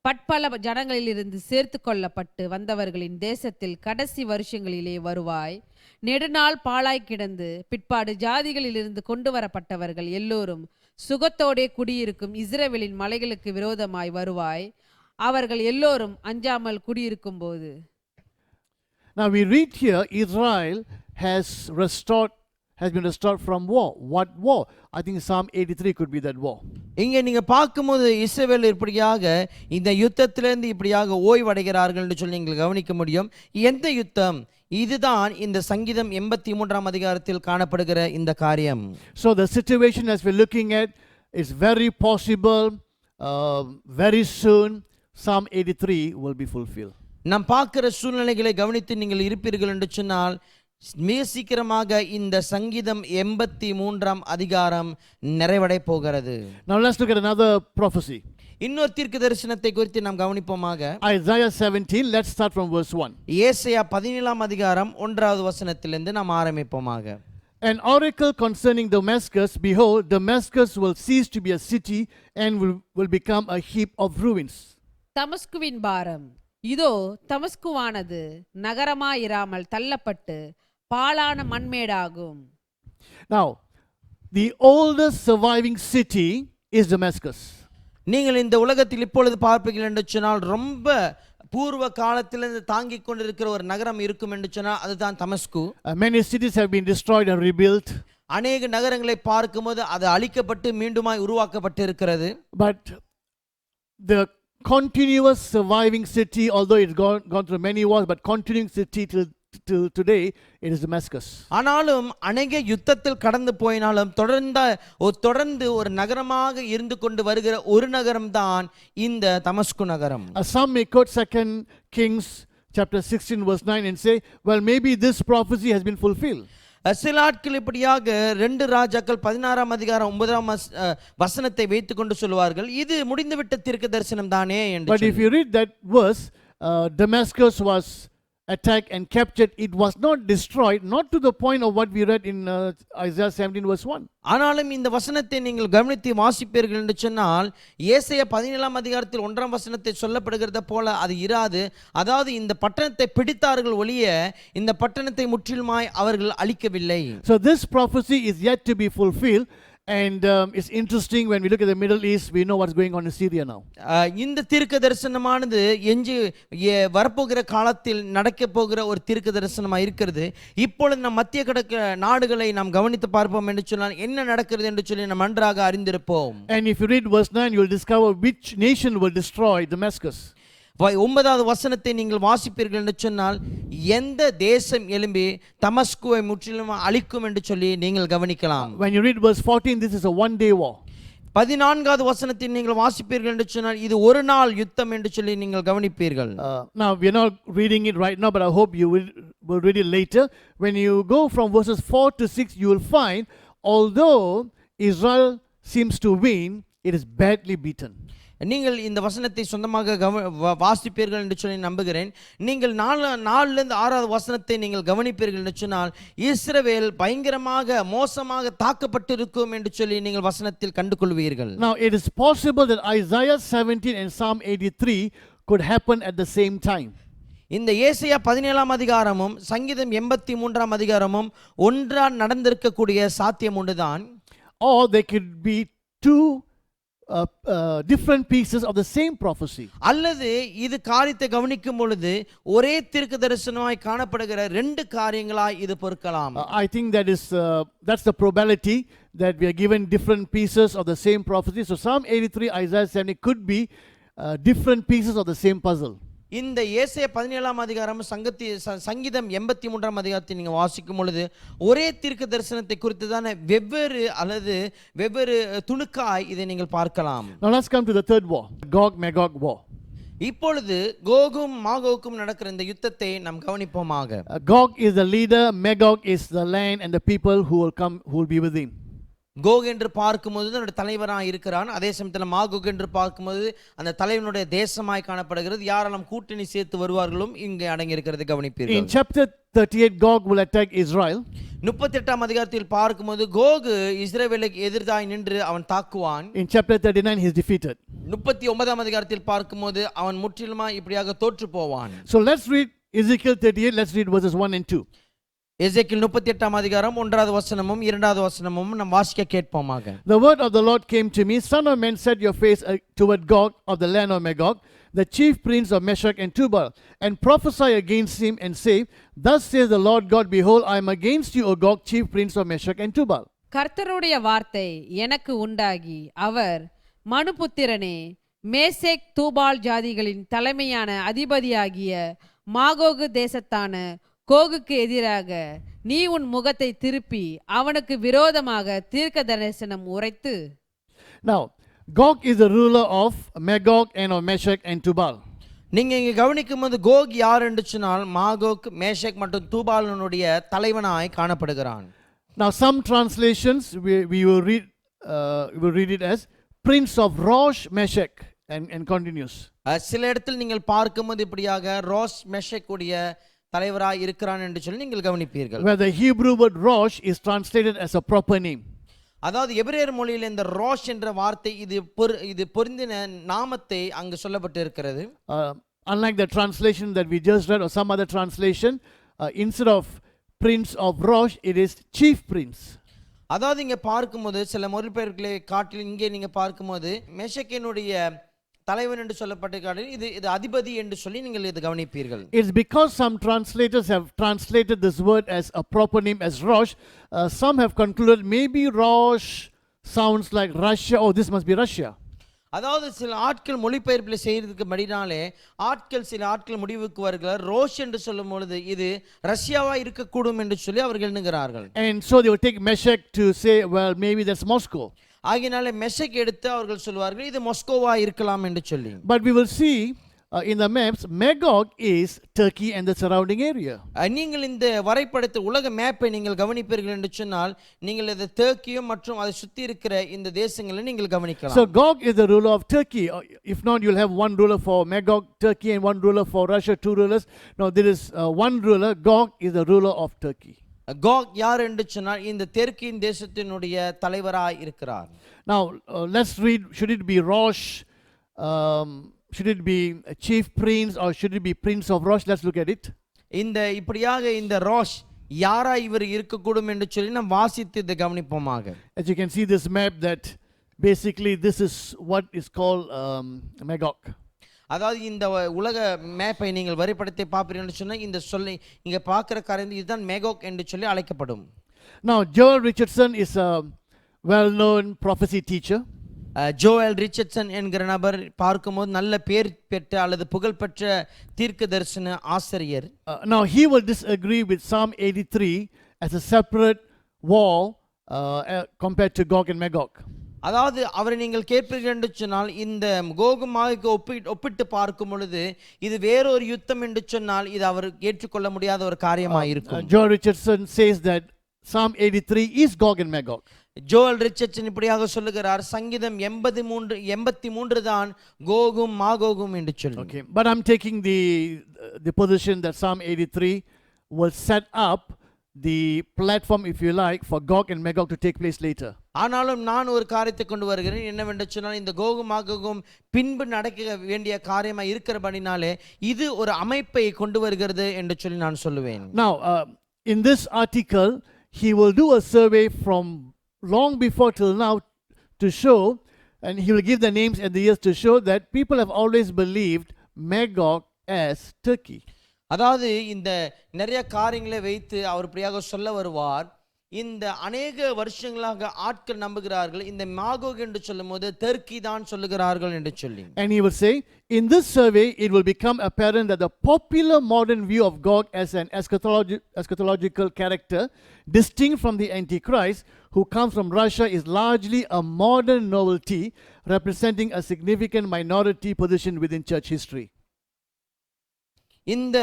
பற்பல ஜனங்களிலிருந்து சேர்த்து கொள்ளப்பட்டு வந்தவர்களின் தேசத்தில் கடைசி வருஷங்களிலே வருவாய். நெடுநாள் பாழாய் கிடந்து பிற்பாடு ஜாதிகளிலிருந்து கொண்டு வரப்பட்டவர்கள் எல்லோரும் சுகத்தோடே குடியிருக்கும் இஸ்ரவேலின் மலைகளுக்கு விரோதமாய் வருவாய். அவர்கள் எல்லோரும் அஞ்சாமல் குடியிருக்கும் போது. Now we read here Israel has been restored from war. What war? I think Psalm 83 could be that war. இங்கே நீங்க பார்க்கும்போது இஸ்ரவேல் இப்படியாக இந்த யுத்தத்திலிருந்து இப்படியாக ஓய்வடைகிறார்கள் என்று சொல்லி நீங்கள் கவனிக்க முடியும். எந்த யுத்தம்? இதுதான் இந்த சங்கீதம் 83 அதிகாரத்தில் காணப்படுகிற இந்த காரியம். So the situation as we're looking at is very possible, very soon Psalm 83 will be fulfilled. நாம் பார்க்கிற சூழ்நிலைகளை கவனித்து நீங்கள் இருப்பீர்கள் என்று சொன்னால் மிக சீக்கிரமாக இந்த சங்கீதம் 83 அதிகாரம் நிறைவடை போகிறது. Now let's look at another prophecy. இன்னொரு தீர்க்க தரிசனத்தை குறித்து நாம் கவனிப்போமாக. Isaiah 17, let's start from verse 1. ஏசாயா 17 அதிகாரம் 1வது வசனத்திலிருந்து நாம் ஆரம்பிப்போமாக. An oracle concerning Damascus, behold, Damascus will cease to be a city and will become a heap of ruins. தமஸ்குவின் பாரம் இதோ, தமஸ்குவானது நகரமாயிராமல் தள்ளப்பட்டு பாழான மண்மேடாகும். Now, the oldest surviving city is Damascus. நீங்கள் இந்த உலகத்தில் இப்பொழுது பார்ப்பீர்கள் என்று சொன்னால் ரொம்ப பூர்வ காலத்திலிருந்து தாங்கிக் கொண்டிருக்கிற ஒரு நகரம் இருக்கும் என்று சொன்னால் அதுதான் தமஸ்கு. Many cities have been destroyed and rebuilt. அநேக நகரங்களை பார்க்கும்போது அது அழிக்கப்பட்டு மீண்டுமாய் உருவாக்கப்பட்டு இருக்கிறது. But the continuous surviving city, although it's gone through many wars, but continuing city till today, it is Damascus. ஆனாலும் அநேக யுத்தத்தில் கடந்து போயினாலும் தொடர்ந்து ஒரு நகரமாக இருந்து கொண்டு வருகிற ஒரு நகரம் தான் இந்த தமஸ்கு நகரம். Some may quote 2 Kings chapter 16 verse 9 and say, well, maybe this prophecy has been fulfilled. சில ஆட்கள் இப்படியாக 2 ராஜாக்கள் 16 அதிகாரம் 9 வசனத்தை வைத்துக் கொண்டு சொல்வார்கள், இது முடிந்துவிட்ட தீர்க்க தரிசனம் தானே என்று. But if you read that verse, Damascus was attacked and captured. It was not destroyed, not to the point of what we read in Isaiah 17 verse 1. ஆனாலும் இந்த வசனத்தை நீங்கள் கவனித்து வாசிப்பீர்கள் என்று சொன்னால் ஏசாயா 17 அதிகாரத்தில் 1 வசனத்தை சொல்லப்படுகிறத போல அது இராது. அதாவது இந்த பட்டணத்தை பிடித்தார்கள் ஒழிய இந்த பட்டணத்தை முற்றிலுமாய் அவர்கள் அழிக்கவில்லை. So this prophecy is yet to be fulfilled. And it's interesting when we look at the Middle East, we know what's going on in Syria now. இந்த தீர்க்க தரிசனமானது எஞ்சி வரப்போகிற காலத்தில் நடக்க போகிற ஒரு தீர்க்க தரிசனமாக இருக்கிறது. இப்பொழுது நம் மத்திய கிழக்கு நாடுகளை நாம் கவனித்து பார்ப்போம் என்று சொன்னால் என்ன நடக்கிறது என்று சொல்லி நாம் நன்றாக அறிந்திருப்போம். And if you read verse 9, you will discover which nation will destroy Damascus. 9வது வசனத்தை நீங்கள் வாசிப்பீர்கள் என்று சொன்னால் எந்த தேசம் எழும்பி தமஸ்குவை முற்றிலும் அழிக்கும் என்று சொல்லி நீங்கள் கவனிக்கலாம். When you read verse 14, this is a one-day war. 14வது வசனத்தை நீங்கள் வாசிப்பீர்கள் என்று சொன்னால் இது ஒரு நாள் யுத்தம் என்று சொல்லி நீங்கள் கவனிப்பீர்கள். Now we are not reading it right now, but I hope you will read it later. When you go from verses 4 to 6, you will find although Israel seems to win, it is badly beaten. நீங்கள் இந்த வசனத்தை சொந்தமாக வாசிப்பீர்கள் என்று சொல்லி நம்புகிறேன். நீங்கள் 4லிருந்து 6வது வசனத்தை நீங்கள் கவனிப்பீர்கள் என்று சொன்னால் இஸ்ரவேல் பயங்கரமாக மோசமாக தாக்கப்பட்டிருக்கும் என்று சொல்லி நீங்கள் வசனத்தில் கண்டுகொள்வீர்கள். Now it is possible that Isaiah 17 and Psalm 83 could happen at the same time. இந்த ஏசாயா 17ஆம் அதிகாரமும் சங்கீதம் 83ஆம் அதிகாரமும் ஒன்றா நடந்திருக்கக்கூடிய சாத்தியம் உண்டுதான். Or they could be two different pieces of the same prophecy. அல்லது இது காரியத்தை கவனிக்கும் பொழுது ஒரே தீர்க்க தரிசனமாய் காணப்படுகிற ரெண்டு காரியங்களாய் இது பொறுக்கலாம். I think that's the probability that we are given different pieces of the same prophecy. So Psalm 83, Isaiah 70 could be different pieces of the same puzzle. இந்த ஏசாயா 17ஆம் அதிகாரம் சங்கீதம் 83ஆம் அதிகாரத்தை நீங்க வாசிக்கும் பொழுது ஒரே தீர்க்க தரிசனத்தை குறித்து தான வெவ்வேறு துணுக்காய் இதை நீங்கள் பார்க்கலாம். Now let's come to the third war, Gog-Magog war. இப்பொழுது கோகும் மாகோகும் நடக்கிற இந்த யுத்தத்தை நாம் கவனிப்போமாக. Gog is the leader, Magog is the land and the people who will be with him. Gog என்று பார்க்கும்போது அவனுடைய தலைவராக இருக்கிறான். அதே சமயத்தில் மாகோக் என்று பார்க்கும்போது அந்த தலைவனுடைய தேசமாய் காணப்படுகிறது. யாரெல்லாம் கூட்டணி சேர்த்து வருவார்களும் இங்கே அடங்கி இருக்கிறது கவனிப்பீர்கள். In chapter 38, Gog will attack Israel. 38ஆம் அதிகாரத்தில் பார்க்கும்போது கோகு இஸ்ரவேலுக்கு எதிராய் நின்று அவன் தாக்குவான். In chapter 39, he is defeated. 39ஆம் அதிகாரத்தில் பார்க்கும்போது அவன் முற்றிலுமாய் இப்படியாக தோற்று போவான். So let's read Ezekiel 38. Let's read verses 1 and 2. எசேக்கியேல் 38ஆம் அதிகாரம் 1வது வசனமும் 2வது வசனமும் நாம் வாசிக்க கேட்போமாக. The word of the Lord came to me, Son of man, set your face toward Gog of the land of Magog, the chief prince of Meshech and Tubal, and prophesy against him and say, Thus says the Lord God, Behold, I am against you, O Gog, chief prince of Meshech and Tubal. கர்த்தருடைய வார்த்தை எனக்கு உண்டாகி அவர் மனுபுத்திரனே, Meshech Tubal ஜாதிகளின் தலைமையான அதிபதியாகிய Magog தேசத்தான கோகுக்கு எதிராக நீ உன் முகத்தை திருப்பி அவனுக்கு விரோதமாக தீர்க்க தரிசனம் உரைத்து. Now, Gog is the ruler of Magog and of Meshech and Tubal. நீங்க இங்க கவனிக்கும் போது கோக் யார் என்று சொன்னால் மாகோக், மேஷேக் மற்றும் தூபாலினுடைய தலைவனாய் காணப்படுகிறான். Now, some translations we will read it as Prince of Rosh Meshech and continues. சில இடத்தில் நீங்கள் பார்க்கும்போது இப்படியாக ரோஷ் மெஷேக் உடைய தலைவராய் இருக்கிறான் என்று சொல்லி நீங்கள் கவனிப்பீர்கள். Where the Hebrew word Rosh is translated as a proper name. அதாவது எபிரேயர் மொழியில் இந்த ரோஷ் என்ற வார்த்தை இது பொருந்தின நாமத்தை அங்கு சொல்லப்பட்டு இருக்கிறது. Unlike the translation that we just read or some other translation, instead of Prince of Rosh, it is Chief Prince. அதாவது இங்க பார்க்கும்போது சில மொழிபெயர்ப்புகளை காட்டில் இங்கே நீங்க பார்க்கும்போது மேஷேக்கினுடைய தலைவன் என்று சொல்லப்பட்டிருக்கிறது. இது அதிபதி என்று சொல்லி நீங்கள் இது கவனிப்பீர்கள். It's because some translators have translated this word as a proper name as Rosh. Some have concluded maybe Rosh sounds like Russia. Oh, this must be Russia. அதாவது சில ஆட்கள் மொழிபெயர்ப்பில் செய்யறதுக்கு படினாலே சில ஆட்கள் முடிவுக்கு வருகிறார் ரோஷ் என்று சொல்லும் பொழுது இது ரஷ்யாவா இருக்கக்கூடும் என்று சொல்லி அவர்கள் எண்ணுகிறார்கள். And so they will take Meshech to say, well, maybe that's Moscow. ஆகினால மெஷேக் எடுத்து அவர்கள் சொல்வார்கள் இது மாஸ்கோவா இருக்கலாம் என்று சொல்லி. But we will see in the maps, Magog is Turkey and the surrounding area. நீங்கள் இந்த வரைபடத்தில் உலக மேப்பை நீங்கள் கவனிப்பீர்கள் என்று சொன்னால் நீங்கள் இந்த டர்க்கியும் மற்றும் அதை சுத்தி இருக்கிற இந்த தேசங்களை நீங்கள் கவனிக்கலாம். So Gog is the ruler of Turkey. If not, you'll have one ruler for Magog, Turkey, and one ruler for Russia, two rulers. No, there is one ruler. Gog is the ruler of Turkey. Gog யார் என்று சொன்னால் இந்த தெற்கின் தேசத்தினுடைய தலைவராய் இருக்கிறார். Now let's read. Should it be Rosh? Should it be a chief prince or should it be prince of Rosh? Let's look at it. இந்த இப்படியாக இந்த ரோஷ் யாரா இவர் இருக்கக்கூடும் என்று சொல்லி நாம் வாசித்து இதை கவனிப்போமாக. As you can see this map, that basically this is what is called Magog. அதாவது இந்த உலக மேப்பை நீங்கள் வரைபடத்தை பார்ப்பீர்கள் சொன்னால் இந்த சொல்லி இங்க பார்க்கிற காரியம் இதுதான் மேகோக் என்று சொல்லி அழைக்கப்படும். Now Joel Richardson is a well-known prophecy teacher. Joel Richardson என்கிற நபர் பார்க்கும்போது நல்ல பேர் பெற்ற அல்லது புகழ்பெற்ற தீர்க்க தரிசன ஆசிரியர். Now he will disagree with Psalm 83 as a separate wall compared to Gog and Magog. அதாவது அவரை நீங்கள் கேட்பீர்கள் என்று சொன்னால் இந்த கோகு மாகோகு ஒப்பிட்டு பார்க்கும் பொழுது இது வேறொரு யுத்தம் என்று சொன்னால் இது அவர் ஏற்றுக்கொள்ள முடியாத ஒரு காரியமாக இருக்கும். Joel Richardson says that Psalm 83 is Gog and Magog. Joel Richardson இப்படியாக சொல்லுகிறார் சங்கீதம் 83 தான் கோகும் மாகோகும் என்று சொல்லி. Okay, but I'm taking the position that Psalm 83 will set up the platform, if you like, for Gog and Magog to take place later. ஆனாலும் நான் ஒரு காரியத்தை கொண்டு வருகிறேன். என்னவென்று சொன்னால், இந்த கோகும் மாகோகும் பின்பு நடக்க வேண்டிய காரியமாக இருக்கிறபடினாலே இது ஒரு அமைப்பை கொண்டு வருகிறது என்று சொல்லி நான் சொல்லுவேன். Now, in this article, he will do a survey from long before till now to show, and he will give the names and the years to show that people have always believed Magog as Turkey. அதாவது இந்த நிறைய காரியங்களை வைத்து அவர் இப்படியாக சொல்ல வருவார். இந்த அநேக வருஷங்களாக ஆட்கள் நம்புகிறார்கள் இந்த மாகோக் என்று சொல்லும்போது தெற்கி தான் சொல்லுகிறார்கள் என்று சொல்லி. And he will say, in this survey it will become apparent that the popular modern view of Gog as an eschatological character distinct from the Antichrist who comes from Russia is largely a modern novelty representing a significant minority position within church history. இந்த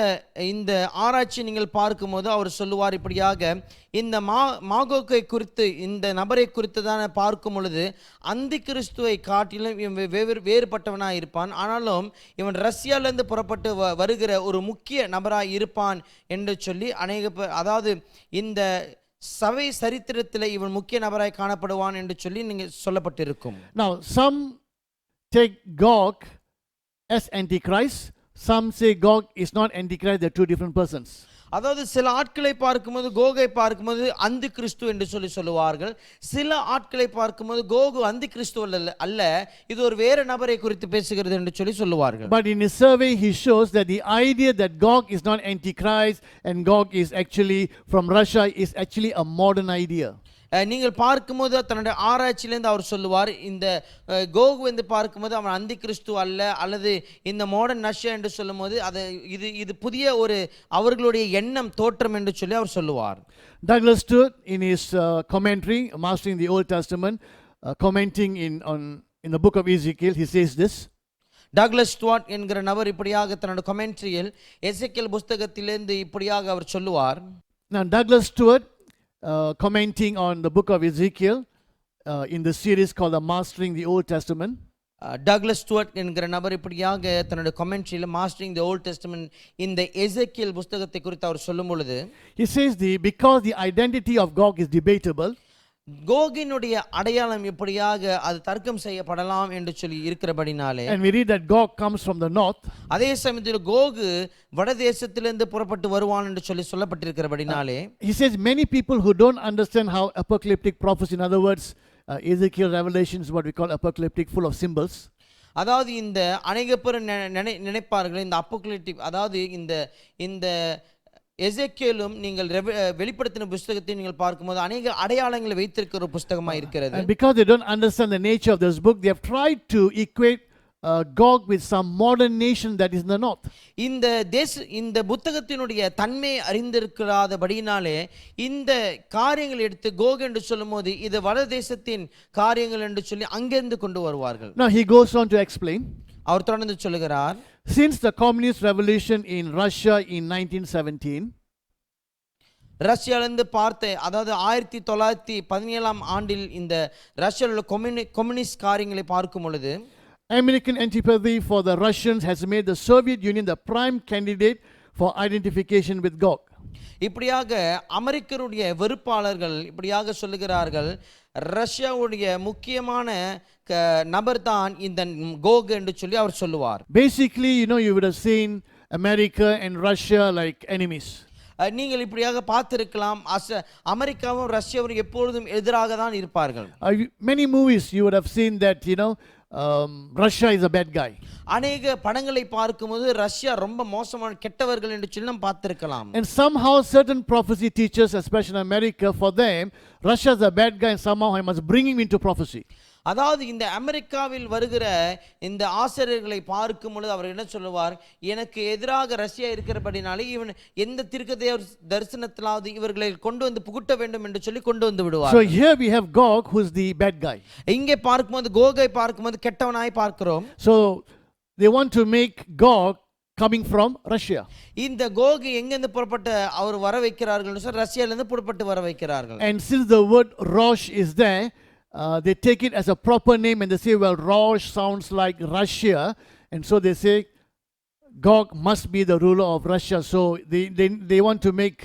இந்த ஆராய்ச்சி நீங்கள் பார்க்கும்போது அவர் சொல்லுவார் இப்படியாக, இந்த மாகோக்கை குறித்து இந்த நபரை குறித்து தான் பார்க்கும் பொழுது அந்தி கிறிஸ்துவை காட்டிலும் இவன் வேறுபட்டவனாக இருப்பான், ஆனாலும் இவன் ரஷ்யாவிலேருந்து புறப்பட்டு வருகிற ஒரு முக்கிய நபராக இருப்பான் என்று சொல்லி அதாவது இந்த சபை சரித்திரத்தில் இவன் முக்கிய நபராய் காணப்படுவான் என்று சொல்லி நீங்கள் சொல்லப்பட்டிருக்கும். Now some take Gog as Antichrist. Some say Gog is not Antichrist, they are two different persons. அதாவது சில ஆட்களை பார்க்கும்போது கோகை பார்க்கும்போது அந்தி கிறிஸ்து என்று சொல்லுவார்கள். சில ஆட்களை பார்க்கும்போது கோகு அந்தி கிறிஸ்து அல்ல, இது ஒரு வேறு நபரை குறித்து பேசுகிறது என்று சொல்லுவார்கள். But in his survey he shows that the idea that Gog is not Antichrist and Gog is actually from Russia is actually a modern idea. நீங்கள் பார்க்கும்போது தன்னுடைய ஆராய்ச்சியிலேருந்து அவர் சொல்லுவார், இந்த கோகு வந்து பார்க்கும்போது அவன் அந்தி கிறிஸ்து அல்லது இந்த மாடர்ன் ரஷ்யா என்று சொல்லும்போது இது புதிய ஒரு அவர்களுடைய எண்ணம் தோற்றம் என்று சொல்லி அவர் சொல்லுவார். Douglas Stewart in his commentary Mastering the Old Testament, commenting in the book of Ezekiel, he says this. Douglas Stuart என்கிற நபர் இப்படியாக தன்னுடைய கமெண்ட்ரியில் எசேக்கியேல் புத்தகத்திலிருந்து இப்படியாக அவர் சொல்லுவார். Now Douglas Stewart commenting on the book of Ezekiel in the series called the Mastering the Old Testament. Douglas Stuart என்கிற நபர் இப்படியாக தன்னுடைய கமெண்ட்ரியில் மாஸ்டரிங் தி ஓல்ட் டெஸ்டமென்ட் இந்த எசேக்கியேல் புத்தகத்தை குறித்து அவர் சொல்லும் பொழுது he says because the identity of Gog is debatable, கோகினுடைய அடையாளம் எப்படியாக அது தர்க்கம் செய்யப்படலாம் என்று சொல்லி இருக்கிறபடினாலே, and we read that Gog comes from the north, அதே சமயத்தில் கோகு வடதேசத்திலிருந்து புறப்பட்டு வருவான் என்று சொல்லப்பட்டிருக்கிறபடினாலே, he says many people who don't understand how apocalyptic prophecy, in other words Ezekiel Revelation is what we call apocalyptic, full of symbols. அதாவது இந்த அநேக பேர் நினைப்பார்கள் இந்த அப்போகலிப்டிக், அதாவது இந்த எசேக்கியேலும் நீங்கள் வெளிப்படுத்தின புத்தகத்தை நீங்கள் பார்க்கும்போது அநேக அடையாளங்களை வைத்திருக்கிற ஒரு புத்தகமாக இருக்கிறது. And because they don't understand the nature of this book, they have tried to equate Gog with some modern nation that is in the north. இந்த புத்தகத்தினுடைய தன்மை அறிந்திருக்காதபடியினாலே இந்த காரியங்கள் எடுத்து கோக் என்று சொல்லும்போது இது வடதேசத்தின் காரியங்கள் என்று சொல்லி அங்கிருந்து கொண்டு வருவார்கள். Now he goes on to explain. அவர் தொடர்ந்து சொல்லுகிறார், since the communist revolution in Russia in 1917, ரஷ்யாவிலிருந்து அதாவது 1917ஆம் ஆண்டில் இந்த ரஷ்யாவில் கம்யூனிஸ்ட் காரியங்களை பார்க்கும் பொழுது American antipathy for the Russians has made the Soviet Union the prime candidate for identification with Gog. இப்படியாக அமெரிக்கருடைய வெறுப்பாளர்கள் இப்படியாக சொல்லுகிறார்கள், ரஷ்யாவுடைய முக்கியமான நபர் தான் இந்த கோக் என்று சொல்லி அவர் சொல்லுவார். Basically, you would have seen America and Russia like enemies. நீங்கள் இப்படியாக பார்த்திருக்கலாம், அமெரிக்காவும் ரஷ்யாவும் எப்பொழுதும் எதிராக தான் இருப்பார்கள். Many movies you would have seen that Russia is a bad guy. அநேக படங்களை பார்க்கும்போது ரஷ்யா ரொம்ப மோசமான கெட்டவர்கள் என்று சொல்லி நாம் பார்த்திருக்கலாம். And somehow certain prophecy teachers, especially in America, for them Russia is a bad guy and somehow I must bring him into prophecy. அதாவது இந்த அமெரிக்காவில் வருகிற இந்த ஆசிரியர்களை பார்க்கும் பொழுது அவர் என்ன சொல்லுவார், எனக்கு எதிராக ரஷ்யா இருக்கிறபடினாலே இவன் எந்த தீர்க்கதரிசி தரிசனத்திலாவது இவர்களை கொண்டு வந்து புகுட்ட வேண்டும் என்று சொல்லி கொண்டு வந்து விடுவார். So here we have Gog, who is the bad guy. இங்கே பார்க்கும்போது கோகை பார்க்கும்போது கெட்டவனாய் பார்க்கிறோம். So they want to make Gog coming from Russia. இந்த கோகு எங்கிருந்து புறப்பட்டு அவர் வர வைக்கிறார்கள், ரஷ்யாவிலிருந்து புறப்பட்டு வர வைக்கிறார்கள். And since the word Rosh is there, they take it as a proper name and they say, well, Rosh sounds like Russia, and so they say Gog must be the ruler of Russia. So they want to make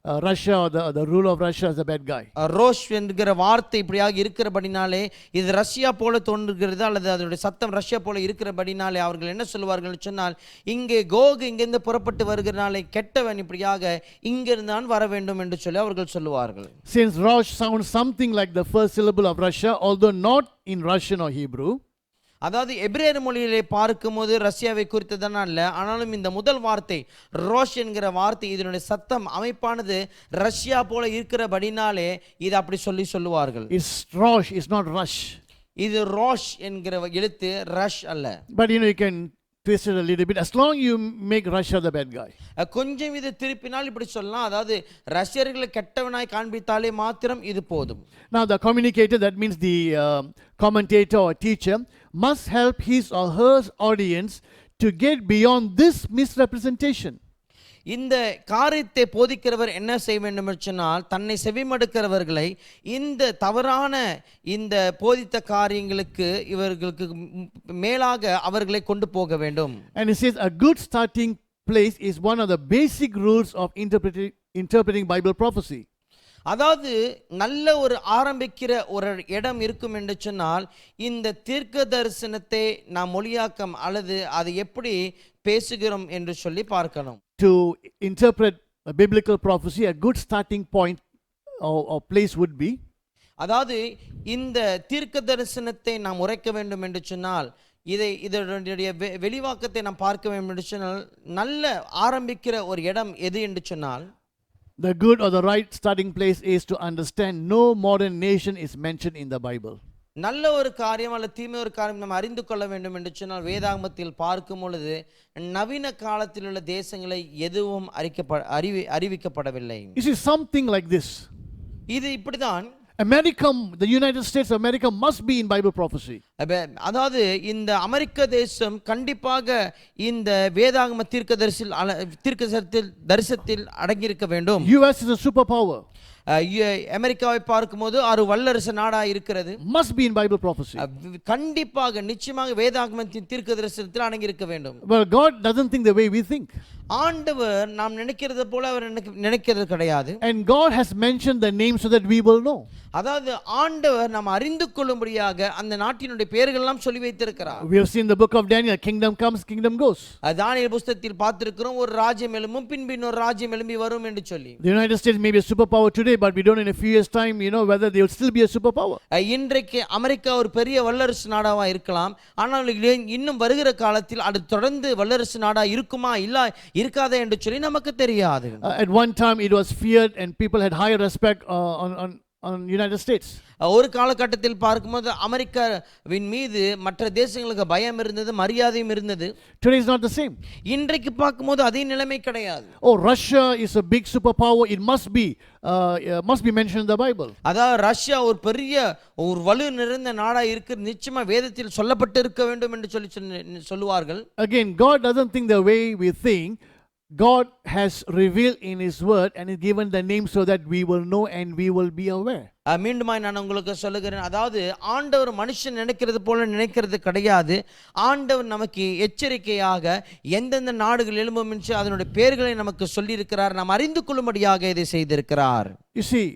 Russia or the ruler of Russia as a bad guy. ரோஷ் என்கிற வார்த்தை இப்படியாக இருக்கிறபடினாலே இது Russia போல தோன்றுகிறது அல்லது அதனுடைய சத்தம் ரஷ்யா போல இருக்கிறபடினாலே அவர்கள் என்ன சொல்லுவார்கள் சொன்னால், இங்கே கோகு இங்கிருந்து புறப்பட்டு வருகிறனாலே கெட்டவன் இப்படியாக இங்கிருந்து தான் வர வேண்டும் என்று சொல்லி அவர்கள் சொல்லுவார்கள். Since Rosh sounds something like the first syllable of Russia, although not in Russian or Hebrew, அதாவது எபிரேய மொழியிலே பார்க்கும்போது ரஷ்யாவை குறித்ததான அல்ல, ஆனாலும் இந்த முதல் வார்த்தை ரோஷ் என்கிற வார்த்தை இதனுடைய சத்தம் அமைப்பானது ரஷ்யா போல இருக்கிறபடினாலே இது அப்படி சொல்லுவார்கள். it's Rosh, it's not Rush. இது ரோஷ் என்கிற எழுத்து ரஷ் அல்ல. But you can twist it a little bit, as long you make Russia the bad guy. கொஞ்சம் இது திருப்பினால் இப்படி சொல்லலாம், அதாவது ரஷ்யர்களை கெட்டவனாய் காண்பித்தாலே மாத்திரம் இது போதும். Now the communicator, that means the commentator or teacher, must help his or her audience to get beyond this misrepresentation. இந்த காரியத்தை போதிக்கிறவர் என்ன செய்ய வேண்டும் என்று சொன்னால், தன்னை செவிமடுக்கிறவர்களை இந்த தவறான இந்த போதித்த காரியங்களுக்கு இவர்களுக்கு மேலாக அவர்களை கொண்டு போக வேண்டும். And it says a good starting place is one of the basic rules of interpreting Bible prophecy. அதாவது நல்ல ஒரு ஆரம்பிக்கிற ஒரு இடம் இருக்கும் என்று சொன்னால், இந்த தீர்க்க தரிசனத்தை நாம் மொழியாக்கம் அல்லது அதை எப்படி பேசுகிறோம் என்று சொல்லி பார்க்கணும். To interpret a biblical prophecy, a good starting point or place would be, அதாவது இந்த தீர்க்க தரிசனத்தை நாம் உரைக்க வேண்டும் என்று சொன்னால், இதனுடைய வெளிவாக்கத்தை நாம் பார்க்க வேண்டும் என்று சொன்னால், நல்ல ஆரம்பிக்கிற ஒரு இடம் எது என்று சொன்னால், the good or the right starting place is to understand no modern nation is mentioned in the Bible. நல்ல ஒரு காரியம் அல்லது தீமை ஒரு காரியம் நாம் அறிந்து கொள்ள வேண்டும் என்று சொன்னால், வேதாகமத்தில் பார்க்கும் பொழுது நவீன காலத்தில் உள்ள தேசங்களை எதுவும் அறிவிக்கப்படவில்லை. You see, something like this, இது இப்படிதான் America, the United States of America must be in Bible prophecy. அதாவது இந்த அமெரிக்க தேசம் கண்டிப்பாக இந்த வேதாகம தீர்க்க தரிசனத்தில் அடங்கியிருக்க வேண்டும். US is a superpower. அமெரிக்காவை பார்க்கும்போது ஒரு வல்லரசு நாடா இருக்கிறது. Must be in Bible prophecy. கண்டிப்பாக நிச்சயமாக வேதாகமத்தின் தீர்க்க தரிசனத்தில் அடங்கி இருக்க வேண்டும். Well, God doesn't think the way we think. ஆண்டவர் நாம் நினைக்கிறது போல அவர் நினைக்கிறது கிடையாது. And God has mentioned the name so that we will know. அதாவது ஆண்டவர் நாம் அறிந்து கொள்ளும்படியாக அந்த நாட்டினுடைய பெயர்கள் எல்லாம் சொல்லி வைத்திருக்கிறார். We have seen the book of Daniel, kingdom comes, kingdom goes. தானியேல் புத்தகத்தில் பார்த்திருக்கிறோம், ஒரு ராஜ்யம் எழும்பும் பின்பு இன்னொரு ராஜ்யம் எழும்பி வரும் என்று சொல்லி. The United States may be a superpower today, but we don't know in a few years time, whether they will still be a superpower. இன்றைக்கு அமெரிக்கா ஒரு பெரிய வல்லரசு நாடாவா இருக்கலாம், ஆனால் இன்னும் வருகிற காலத்தில் அது தொடர்ந்து வல்லரசு நாடா இருக்குமா இல்ல இருக்காதா என்று சொல்லி நமக்கு தெரியாது. At one time it was feared and people had higher respect on United States. ஒரு காலகட்டத்தில் பார்க்கும்போது அமெரிக்காவின் மீது மற்ற தேசங்களுக்கு பயம் இருந்தது, மரியாதையும் இருந்தது. Today is not the same. இன்றைக்கு பார்க்கும்போது அதே நிலைமை கிடையாது. Oh, Russia is a big superpower, it must be mentioned in the Bible. அதாவது ரஷ்யா ஒரு பெரிய ஒரு வலு நிறைந்த நாடா இருக்கு, நிச்சயமா வேதத்தில் சொல்லப்பட்டு இருக்க வேண்டும் என்று சொல்லுவார்கள். Again, God doesn't think the way we think. God has revealed in His word and has given the name so that we will know and we will be aware. மீண்டுமாய் நான் உங்களுக்கு சொல்லுகிறேன், அதாவது ஆண்டவர் மனுஷன் நினைக்கிறது போல நினைக்கிறது கிடையாது. ஆண்டவர் நமக்கு எச்சரிக்கையாக எந்தெந்த நாடுகள் எழும்பும் என்று அதனுடைய பெயர்களை நமக்கு சொல்லி இருக்கிறார், நாம் அறிந்து கொள்ளும்படியாக இதை செய்திருக்கிறார். You see,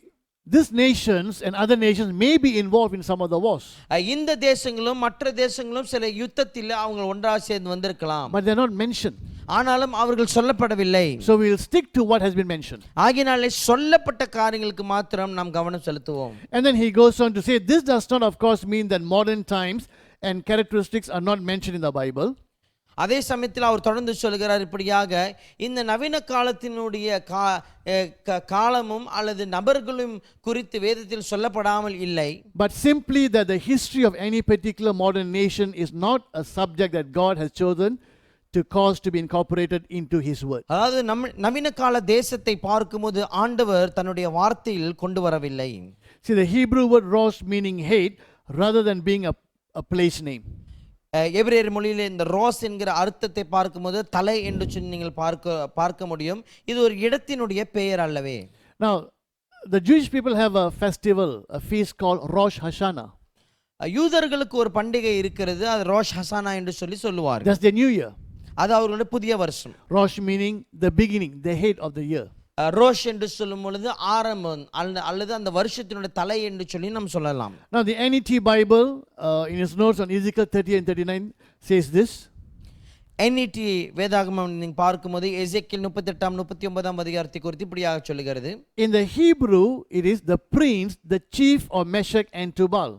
these nations and other nations may be involved in some of the wars. இந்த தேசங்களும் மற்ற தேசங்களும் சில யுத்தத்தில் அவங்க ஒன்றாக சேர்ந்து வந்திருக்கலாம், but they are not mentioned. ஆனாலும் அவர்கள் சொல்லப்படவில்லை. So we will stick to what has been mentioned. ஆகினாலே சொல்லப்பட்ட காரியங்களுக்கு மாத்திரம் நாம் கவனம் செலுத்துவோம். And then he goes on to say, this does not of course mean that modern times and characteristics are not mentioned in the Bible. அதே சமயத்தில் அவர் தொடர்ந்து சொல்கிறார், இப்படியாக இந்த நவீன காலத்தினுடைய காலமும் அல்லது நபர்களும் குறித்து வேதத்தில் சொல்லப்படாமல் இல்லை. But simply that the history of any particular modern nation is not a subject that God has chosen to cause to be incorporated into His word. அதாவது நவீன கால தேசத்தை பார்க்கும்போது ஆண்டவர் தன்னுடைய வார்த்தையில் கொண்டு வரவில்லை. See, the Hebrew word rosh meaning hate rather than being a place name. எபிரேயர் மொழியிலே இந்த ரோஸ் என்கிற அர்த்தத்தை பார்க்கும்போது தலை என்று சொல்லி நீங்கள் பார்க்க முடியும். இது ஒரு இடத்தினுடைய பெயர் அல்லவே. Now, the Jewish people have a festival, a feast called Rosh Hashanah. யூதர்களுக்கு ஒரு பண்டிகை இருக்கிறது, அது ரோஷ் ஹசானா என்று சொல்லி சொல்லுவார்கள். That's their new year. அது அவர்களுடைய புதிய வருஷம். Rosh meaning the beginning, the head of the year. ரோஷ் என்று சொல்லும் பொழுது ஆரம்பம் அல்லது அந்த வருஷத்தினுடைய தலை என்று சொல்லி நாம் சொல்லலாம். Now the NET Bible in its notes on Ezekiel 30 and 39 says this. NET வேதாகமம் நீங்க பார்க்கும்போது எசேக்கியேல் 38 39 அதிகாரத்தை குறித்து இப்படியாக சொல்லுகிறது. In the Hebrew it is the prince, the chief of Meshach and Tubal.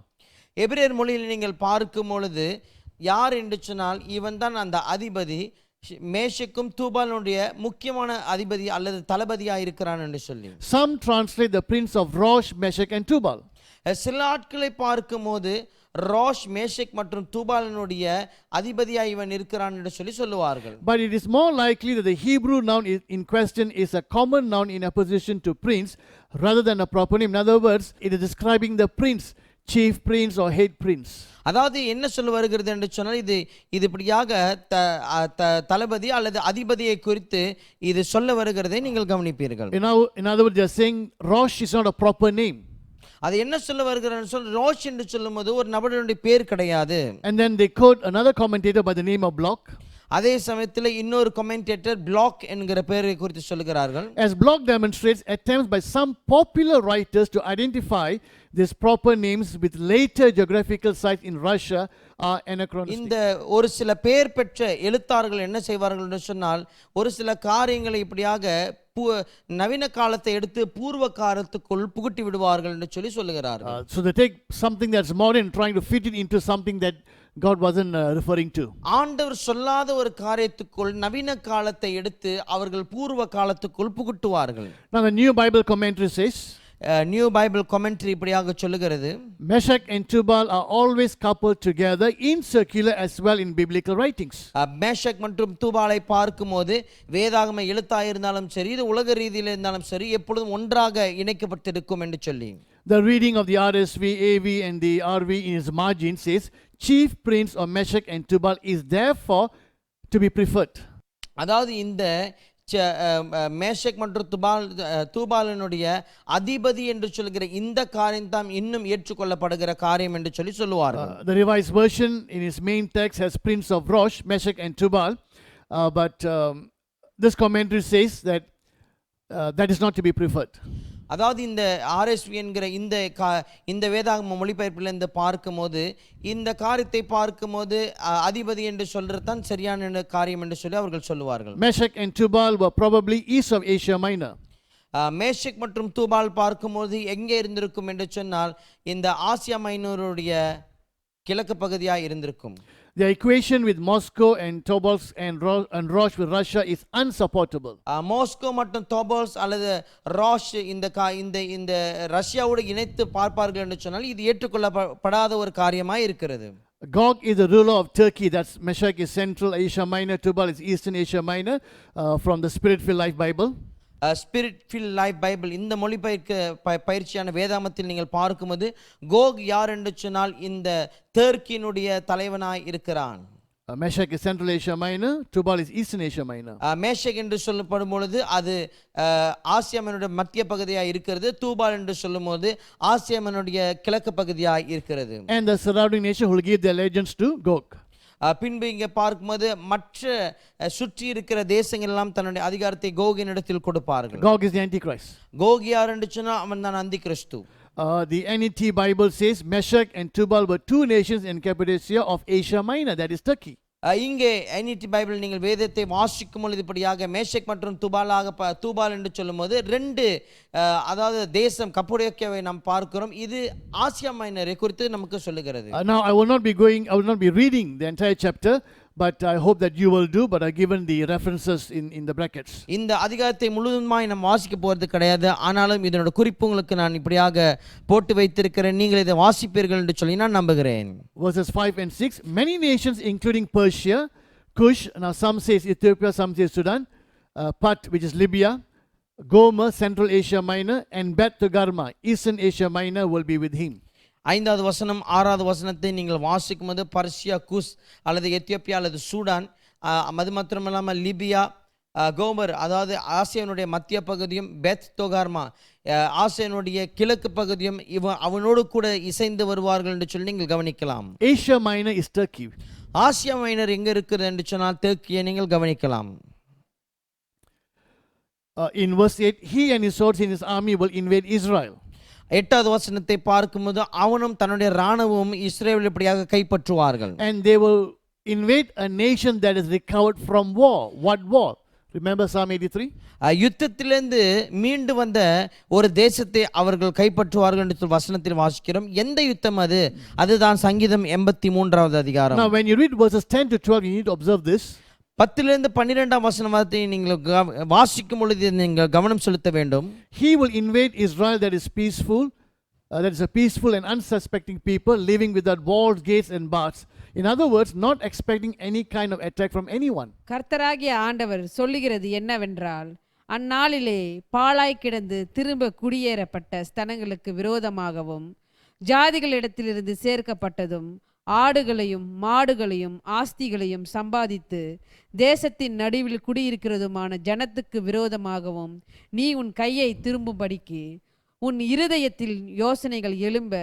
எபிரேயர் மொழியில் நீங்கள் பார்க்கும் பொழுது யார் என்று சொன்னால் இவன் தான் அந்த அதிபதி, மேஷக்கும் தூபாலுடைய முக்கியமான அதிபதி அல்லது தளபதியாக இருக்கிறான் என்று சொல்லி. Some translate the prince of Rosh, Meshach and Tubal. சில ஆட்களை பார்க்கும்போது ரோஷ், மேஷக் மற்றும் தூபாலினுடைய அதிபதியாக இவன் இருக்கிறான் என்று சொல்லி சொல்லுவார்கள். But it is more likely that the Hebrew noun in question is a common noun in opposition to prince rather than a proper name. In other words, it is describing the prince, chief prince or head prince. அதாவது என்ன சொல்ல வருகிறது என்று சொன்னால் இது இப்படியாக தளபதி அல்லது அதிபதியை குறித்து இது சொல்ல வருகிறதை நீங்கள் கவனிப்பீர்கள். In other words, they are saying Rosh is not a proper name. அது என்ன சொல்ல வருகிறான்னு சொல்ல ரோஷ் என்று சொல்லும்போது ஒரு நபருடைய பேர் கிடையாது. And then they quote another commentator by the name of Block. அதே சமயத்தில் இன்னொரு கமெண்டேட்டர் பிளாக் என்கிற பெயரை குறித்து சொல்கிறார்கள். As Block demonstrates, attempts by some popular writers to identify these proper names with later geographical sites in Russia are anachronistic. இந்த ஒரு சில பெயர் பெற்ற எழுத்தாளர்கள் என்ன செய்வார்கள் என்று சொன்னால் ஒரு சில காரியங்களை இப்படியாக நவீன காலத்தை எடுத்து பூர்வ காலத்துக்குள் புகுட்டி விடுவார்கள் என்று சொல்லி சொல்லுகிறார்கள். So they take something that's modern trying to fit it into something that God wasn't referring to. ஆண்டவர் சொல்லாத ஒரு காரியத்துக்குள் நவீன காலத்தை எடுத்து அவர்கள் பூர்வ காலத்துக்குள் புகுட்டுவார்கள். Now the New Bible Commentary says, new Bible commentary இப்படியாக சொல்லுகிறது, Meshach and Tubal are always coupled together in secular as well in biblical writings. Meshach மற்றும் தூபாலை பார்க்கும்போது வேதாகம எழுத்தாக இருந்தாலும் சரி, இது உலக ரீதியில் இருந்தாலும் சரி, எப்பொழுதும் ஒன்றாக இணைக்கப்பட்டிருக்கும் என்று சொல்லி. The reading of the RSV, AV and the RV in its margin says, chief prince of Meshach and Tubal is therefore to be preferred. அதாவது இந்த மேஷக் மற்றும் தூபாலினுடைய அதிபதி என்று சொல்கிற இந்த காரியம் தான் இன்னும் ஏற்றுக்கொள்ளப்படுகிற காரியம் என்று சொல்லி சொல்லுவார்கள். The revised version in its main text has prince of Rosh, Meshach and Tubal, but this commentary says that that is not to be preferred. அதாவது இந்த ஆர்எஸ்வி என்கிற இந்த வேதாகம மொழிபெயர்ப்பில் இருந்து பார்க்கும்போது இந்த காரியத்தை பார்க்கும்போது அதிபதி என்று சொல்றது தான் சரியான காரியம் என்று சொல்லி அவர்கள் சொல்லுவார்கள். Meshach and Tubal were probably east of Asia Minor. Meshach மற்றும் தூபால் பார்க்கும்போது எங்கே இருந்திருக்கும் என்று சொன்னால் இந்த ஆசியா மைனருடைய கிழக்கு பகுதியாக இருந்திருக்கும். The equation with Moscow and Tobolsk and Rosh with Russia is unsupportable. Moscow மற்றும் டோபோல்ஸ் அல்லது ராஷ் இந்த ரஷ்யாவோடு இணைத்து பார்ப்பார்கள் என்று சொன்னால் இது ஏற்றுக்கொள்ளப்படாத ஒரு காரியமாக இருக்கிறது. Gog is the ruler of Turkey. That's Meshach is Central Asia Minor, Tubal is Eastern Asia Minor, from the Spirit-filled Life Bible. Spirit fill life Bible இந்த பயிற்சியான வேதாமத்தில் நீங்கள் பார்க்கும்போது கோக் யார் என்று சொன்னால் இந்த டர்க்கியினுடைய தலைவனாய் இருக்கிறான். Meshach is Central Asia Minor, Tubal is Eastern Asia Minor. Meshach என்று சொல்லப்படும் பொழுது அது ஆசியாமனுடைய மத்திய பகுதியாக இருக்கிறது. தூபால் என்று சொல்லும்போது ஆசியாமனுடைய கிழக்கு பகுதியாக இருக்கிறது. And the surrounding nation will give their allegiance to Gog. பின்பு இங்கே பார்க்கும்போது மற்ற சுற்றி இருக்கிற தேசங்கள் எல்லாம் தன்னுடைய அதிகாரத்தை கோகின் இடத்தில் கொடுப்பார்கள். Gog is the Antichrist. Gog யார் என்று சொன்னால் அவன் தான் Antichrist. The NET Bible says Meshach and Tubal were two nations in Cappadocia of Asia Minor, that is Turkey. இங்கே NET பைபிள் நீங்கள் வேதத்தை வாசிக்கும் பொழுது இப்படியாக மேஷக் மற்றும் தூபால் என்று சொல்லும்போது ரெண்டு அதாவது தேசம் கப்படோக்கியாவை நாம் பார்க்கிறோம். இது ஆசியா மைனரை குறித்து நமக்கு சொல்லுகிறது. Now I will not be reading the entire chapter, but I hope that you will do, but I given the references in the brackets. இந்த அதிகாரத்தை முழுவதுமாய் நாம் வாசிக்க போறது கிடையாது, ஆனாலும் இதனோட குறிப்பு உங்களுக்கு நான் இப்படியாக போட்டு வைத்திருக்கிறேன், நீங்கள் இதை வாசிப்பீர்கள் என்று சொல்லி நான் நம்புகிறேன். Verses 5 and 6, many nations including Persia, Cush, now some says Ethiopia, some says Sudan, Put which is Libya, Gomer, Central Asia Minor, and Bet Togarma, Eastern Asia Minor will be with him. 5வது வசனம் 6வது வசனத்தை நீங்கள் வாசிக்கும் போது Persia, குஸ் அல்லது Ethiopia அல்லது Sudan, அது மாத்திரமில்லாமல் லிபியா, கோமர் அதாவது ஆசியானுடைய மத்திய பகுதியும், பெத் தொகார்மா ஆசியானுடைய கிழக்கு பகுதியும் அவனோடு கூட இசைந்து வருவார்கள் என்று சொல்லி நீங்கள் கவனிக்கலாம். Asia Minor is Turkey. Asia Minor எங்க இருக்கிறது என்று சொன்னால் தெற்கியை நீங்கள் கவனிக்கலாம். in verse 8, he and his swords in his army will invade Israel. 8வது வசனத்தை பார்க்கும்போது அவனும் தன்னுடைய இராணுவமும் இஸ்ரவேலை இப்படியாக கைப்பற்றுவார்கள். And they will invade a nation that is recovered from war. What war? Remember Psalm 83? யுத்தத்திலிருந்து மீண்டு வந்த ஒரு தேசத்தை அவர்கள் கைப்பற்றுவார்கள் என்று வசனத்தில் வாசிக்கிறோம். எந்த யுத்தம் அது? அதுதான் சங்கீதம் 83வது அதிகாரம். Now when you read verses 10 to 12, you need to observe this. 10லிருந்து 12ஆம் வசனத்தை நீங்கள் வாசிக்கும் பொழுது நீங்கள் கவனம் செலுத்த வேண்டும். He will invade Israel that is peaceful, that is a peaceful and unsuspecting people living without walls, gates and bars. In other words, not expecting any kind of attack from anyone. கர்த்தராகிய ஆண்டவர் சொல்லுகிறது என்னவென்றால், அந்நாளிலே பாழாய் கிடந்து திரும்ப குடியேறப்பட்ட ஸ்தலங்களுக்கு விரோதமாகவும் ஜாதிகளிடத்திலிருந்து சேர்க்கப்பட்டதும் ஆடுகளையும் மாடுகளையும் ஆஸ்திகளையும் சம்பாதித்து தேசத்தின் நடுவில் குடியிருக்கிறதுமான ஜனத்துக்கு விரோதமாகவும் நீ உன் கையை திரும்பும்படிக்கு உன் இருதயத்தில் யோசனைகள் எழும்ப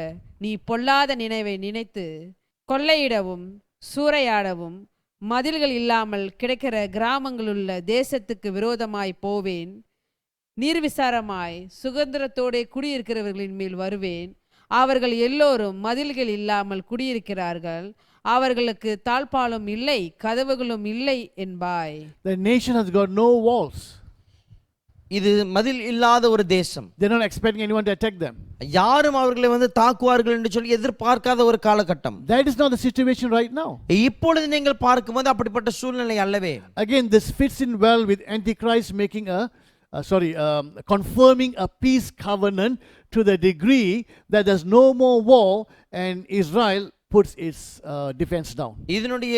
நீ பொல்லாத நினைவை நினைத்து கொள்ளையிடவும் சூறையாடவும் மதில்கள் இல்லாமல் கிடைக்கிற கிராமங்களுள்ள தேசத்துக்கு விரோதமாய் போவேன். நிர்விசாரமாய் சுதந்திரத்தோടെ குடியிருக்கிறவர்களின் மேல் வருவேன். அவர்கள் எல்லோரும் மதில்கள் இல்லாமல் குடியிருக்கிறார்கள். அவர்களுக்கு தாழ்பாலும் இல்லை, கதவுகளும் இல்லை என்பாய். The nation has got no walls. இது மதில் இல்லாத ஒரு தேசம். They're not expecting anyone to attack them. யாரும் அவர்களை தாக்குவார்கள் என்று சொல்லி எதிர்பார்க்காத ஒரு காலகட்டம். That is not the situation right now. இப்பொழுது நீங்கள் பார்க்கும்போது அப்படிப்பட்ட சூழ்நிலை அல்லவே. Again, this fits in well with Antichrist making confirming a peace covenant to the degree that there's no more war and Israel puts its defense down. இதனுடைய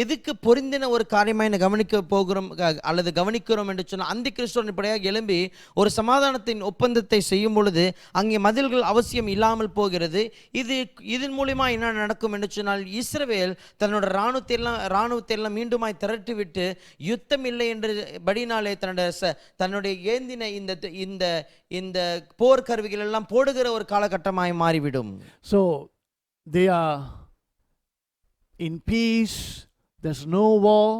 எதுக்கு பொருந்தின ஒரு காரியமாய் கவனிக்க போகிறோம் அல்லது கவனிக்கிறோம் என்று சொன்னால், அந்தி கிறிஸ்துவின் இப்படியாக எழும்பி ஒரு சமாதானத்தின் ஒப்பந்தத்தை செய்யும் பொழுது அங்கே மதில்கள் அவசியம் இல்லாமல் போகிறது. இதன் மூலமா என்ன நடக்கும் என்று சொன்னால், இஸ்ரவேல் தன்னோட இராணுவத்தை எல்லாம் மீண்டுமாய் திரட்டிவிட்டு யுத்தம் இல்லை என்று படினாலே தன்னுடைய ஏந்தின இந்த போர் கருவிகள் எல்லாம் போடுகிற ஒரு காலகட்டமாய் மாறிவிடும். So they are in peace, there's no war,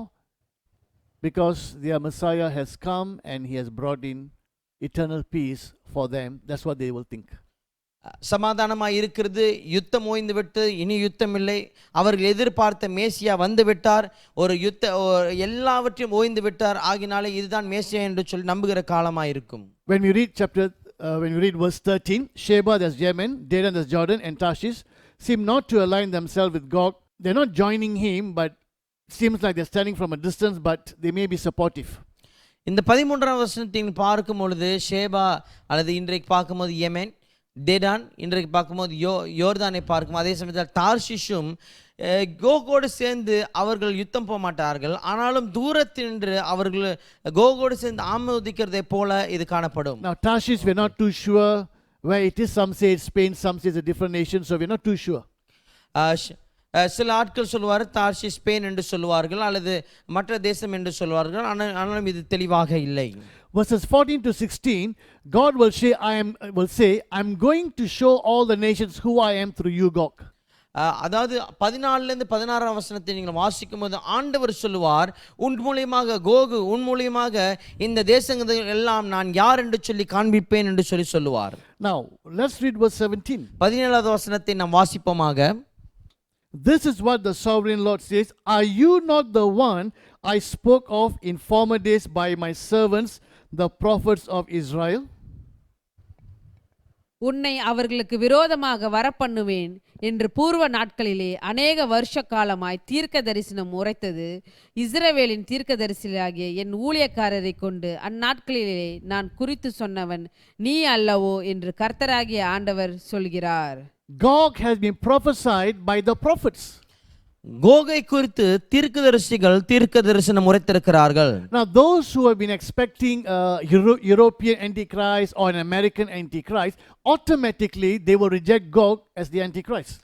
because their Messiah has come and he has brought in eternal peace for them. That's what they will think. சமாதானமாய் இருக்கிறது, யுத்தம் ஓய்ந்து விட்டு இனி யுத்தம் இல்லை, அவர்கள் எதிர்பார்த்த மேசியா வந்து விட்டார், எல்லாவற்றையும் ஓய்ந்து விட்டார், ஆகினாலே இதுதான் மேசியா என்று சொல்லி நம்புகிற காலமாய் இருக்கும். When we read verse 13, Sheba, that's Yemen, Dedan, that's Jordan, and Tarshish seem not to align themselves with Gog. They're not joining him, but seems like they're standing from a distance, but they may be supportive. இந்த 13ஆம் வசனத்தை பார்க்கும் பொழுது ஷேபா அல்லது இன்றைக்கு பார்க்கும்போது யெமென், தேடான், இன்றைக்கு பார்க்கும்போது யோர்தானை பார்க்கும், அதே சமயத்தில் தார்ஷிஷும் கோகோடு சேர்ந்து அவர்கள் யுத்தம் போக மாட்டார்கள். ஆனாலும் தூரத்தின்று அவர்கள் கோகோடு சேர்ந்து ஆமோதிக்கிறதை போல இது காணப்படும். Now Tarshish, we're not too sure where it is. Some say it's Spain, some say it's a different nation, so we're not too sure. சில ஆட்கள் சொல்வார் தார்ஷிஷ் ஸ்பெயின் என்று சொல்வார்கள் அல்லது மற்ற தேசம் என்று சொல்வார்கள். ஆனாலும் இது தெளிவாக இல்லை. Verses 14 to 16, God will say, I'm going to show all the nations who I am through you, Gog. அதாவது 14லிருந்து 16ஆம் வசனத்தை நீங்கள் வாசிக்கும் போது ஆண்டவர் சொல்லுவார், உன் மூலியமாக கோகு, உன் மூலியமாக இந்த தேசங்கள் எல்லாம் நான் யார் என்று சொல்லி காண்பிப்பேன் என்று சொல்லுவார். Now let's read verse 17. 17வது வசனத்தை நாம் வாசிப்போமாக. This is what the sovereign Lord says, are you not the one I spoke of in former days by my servants the prophets of Israel? உன்னை அவர்களுக்கு விரோதமாக வரப்பண்ணுவேன் என்று பூர்வ நாட்களிலே அநேக வருஷ காலமாய் தீர்க்க தரிசனம் உரைத்தது இஸ்ரவேலின் தீர்க்கதரிசியாகிய என் ஊழியக்காரரை கொண்டு அந்நாட்களிலே நான் குறித்து சொன்னவன் நீ அல்லவோ என்று கர்த்தராகிய ஆண்டவர் சொல்கிறார். Gog has been prophesied by the prophets. கோகை குறித்து தீர்க்கதரிசிகள் தீர்க்க தரிசனம் உரைத்திருக்கிறார்கள். Now those who have been expecting European Antichrist or an American Antichrist, automatically they will reject Gog as the Antichrist.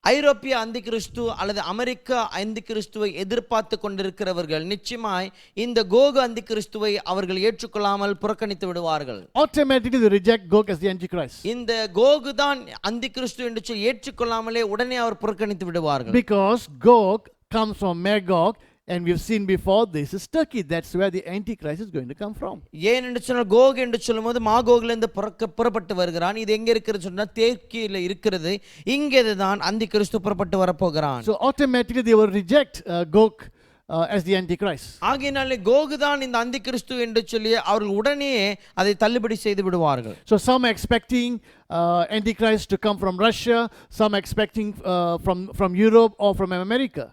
ஐரோப்பிய அந்தி கிறிஸ்து அல்லது அமெரிக்க அந்தி கிறிஸ்துவை எதிர்பார்த்து கொண்டிருக்கிறவர்கள் நிச்சயமாய் இந்த கோகு அந்தி கிறிஸ்துவை அவர்கள் ஏற்றுக்கொள்ளாமல் புறக்கணித்து விடுவார்கள். Automatically they reject Gog as the Antichrist. இந்த கோகு தான் அந்தி கிறிஸ்து என்று ஏற்றுக்கொள்ளாமலே உடனே அவர் புறக்கணித்து விடுவார்கள். Because Gog comes from Magog And we've seen before, this is Turkey. That's where the Antichrist is going to come from. ஏன் என்று சொன்னால் கோக் என்று சொல்லும்போது மாகோகிலிருந்து புறப்பட்டு வருகிறான். இது எங்க இருக்கிறது சொன்னா தெற்கில இருக்கிறது. இங்கே தான் அந்தி கிறிஸ்து புறப்பட்டு வரப்போகிறான். So automatically they will reject Gog as the Antichrist. ஆகையினாலே கோகு தான் இந்த அந்தி கிறிஸ்து என்று சொல்லி அவர்கள் உடனே அதை தள்ளுபடி செய்து விடுவார்கள். So some expecting Antichrist to come from Russia, some expecting from Europe or from America.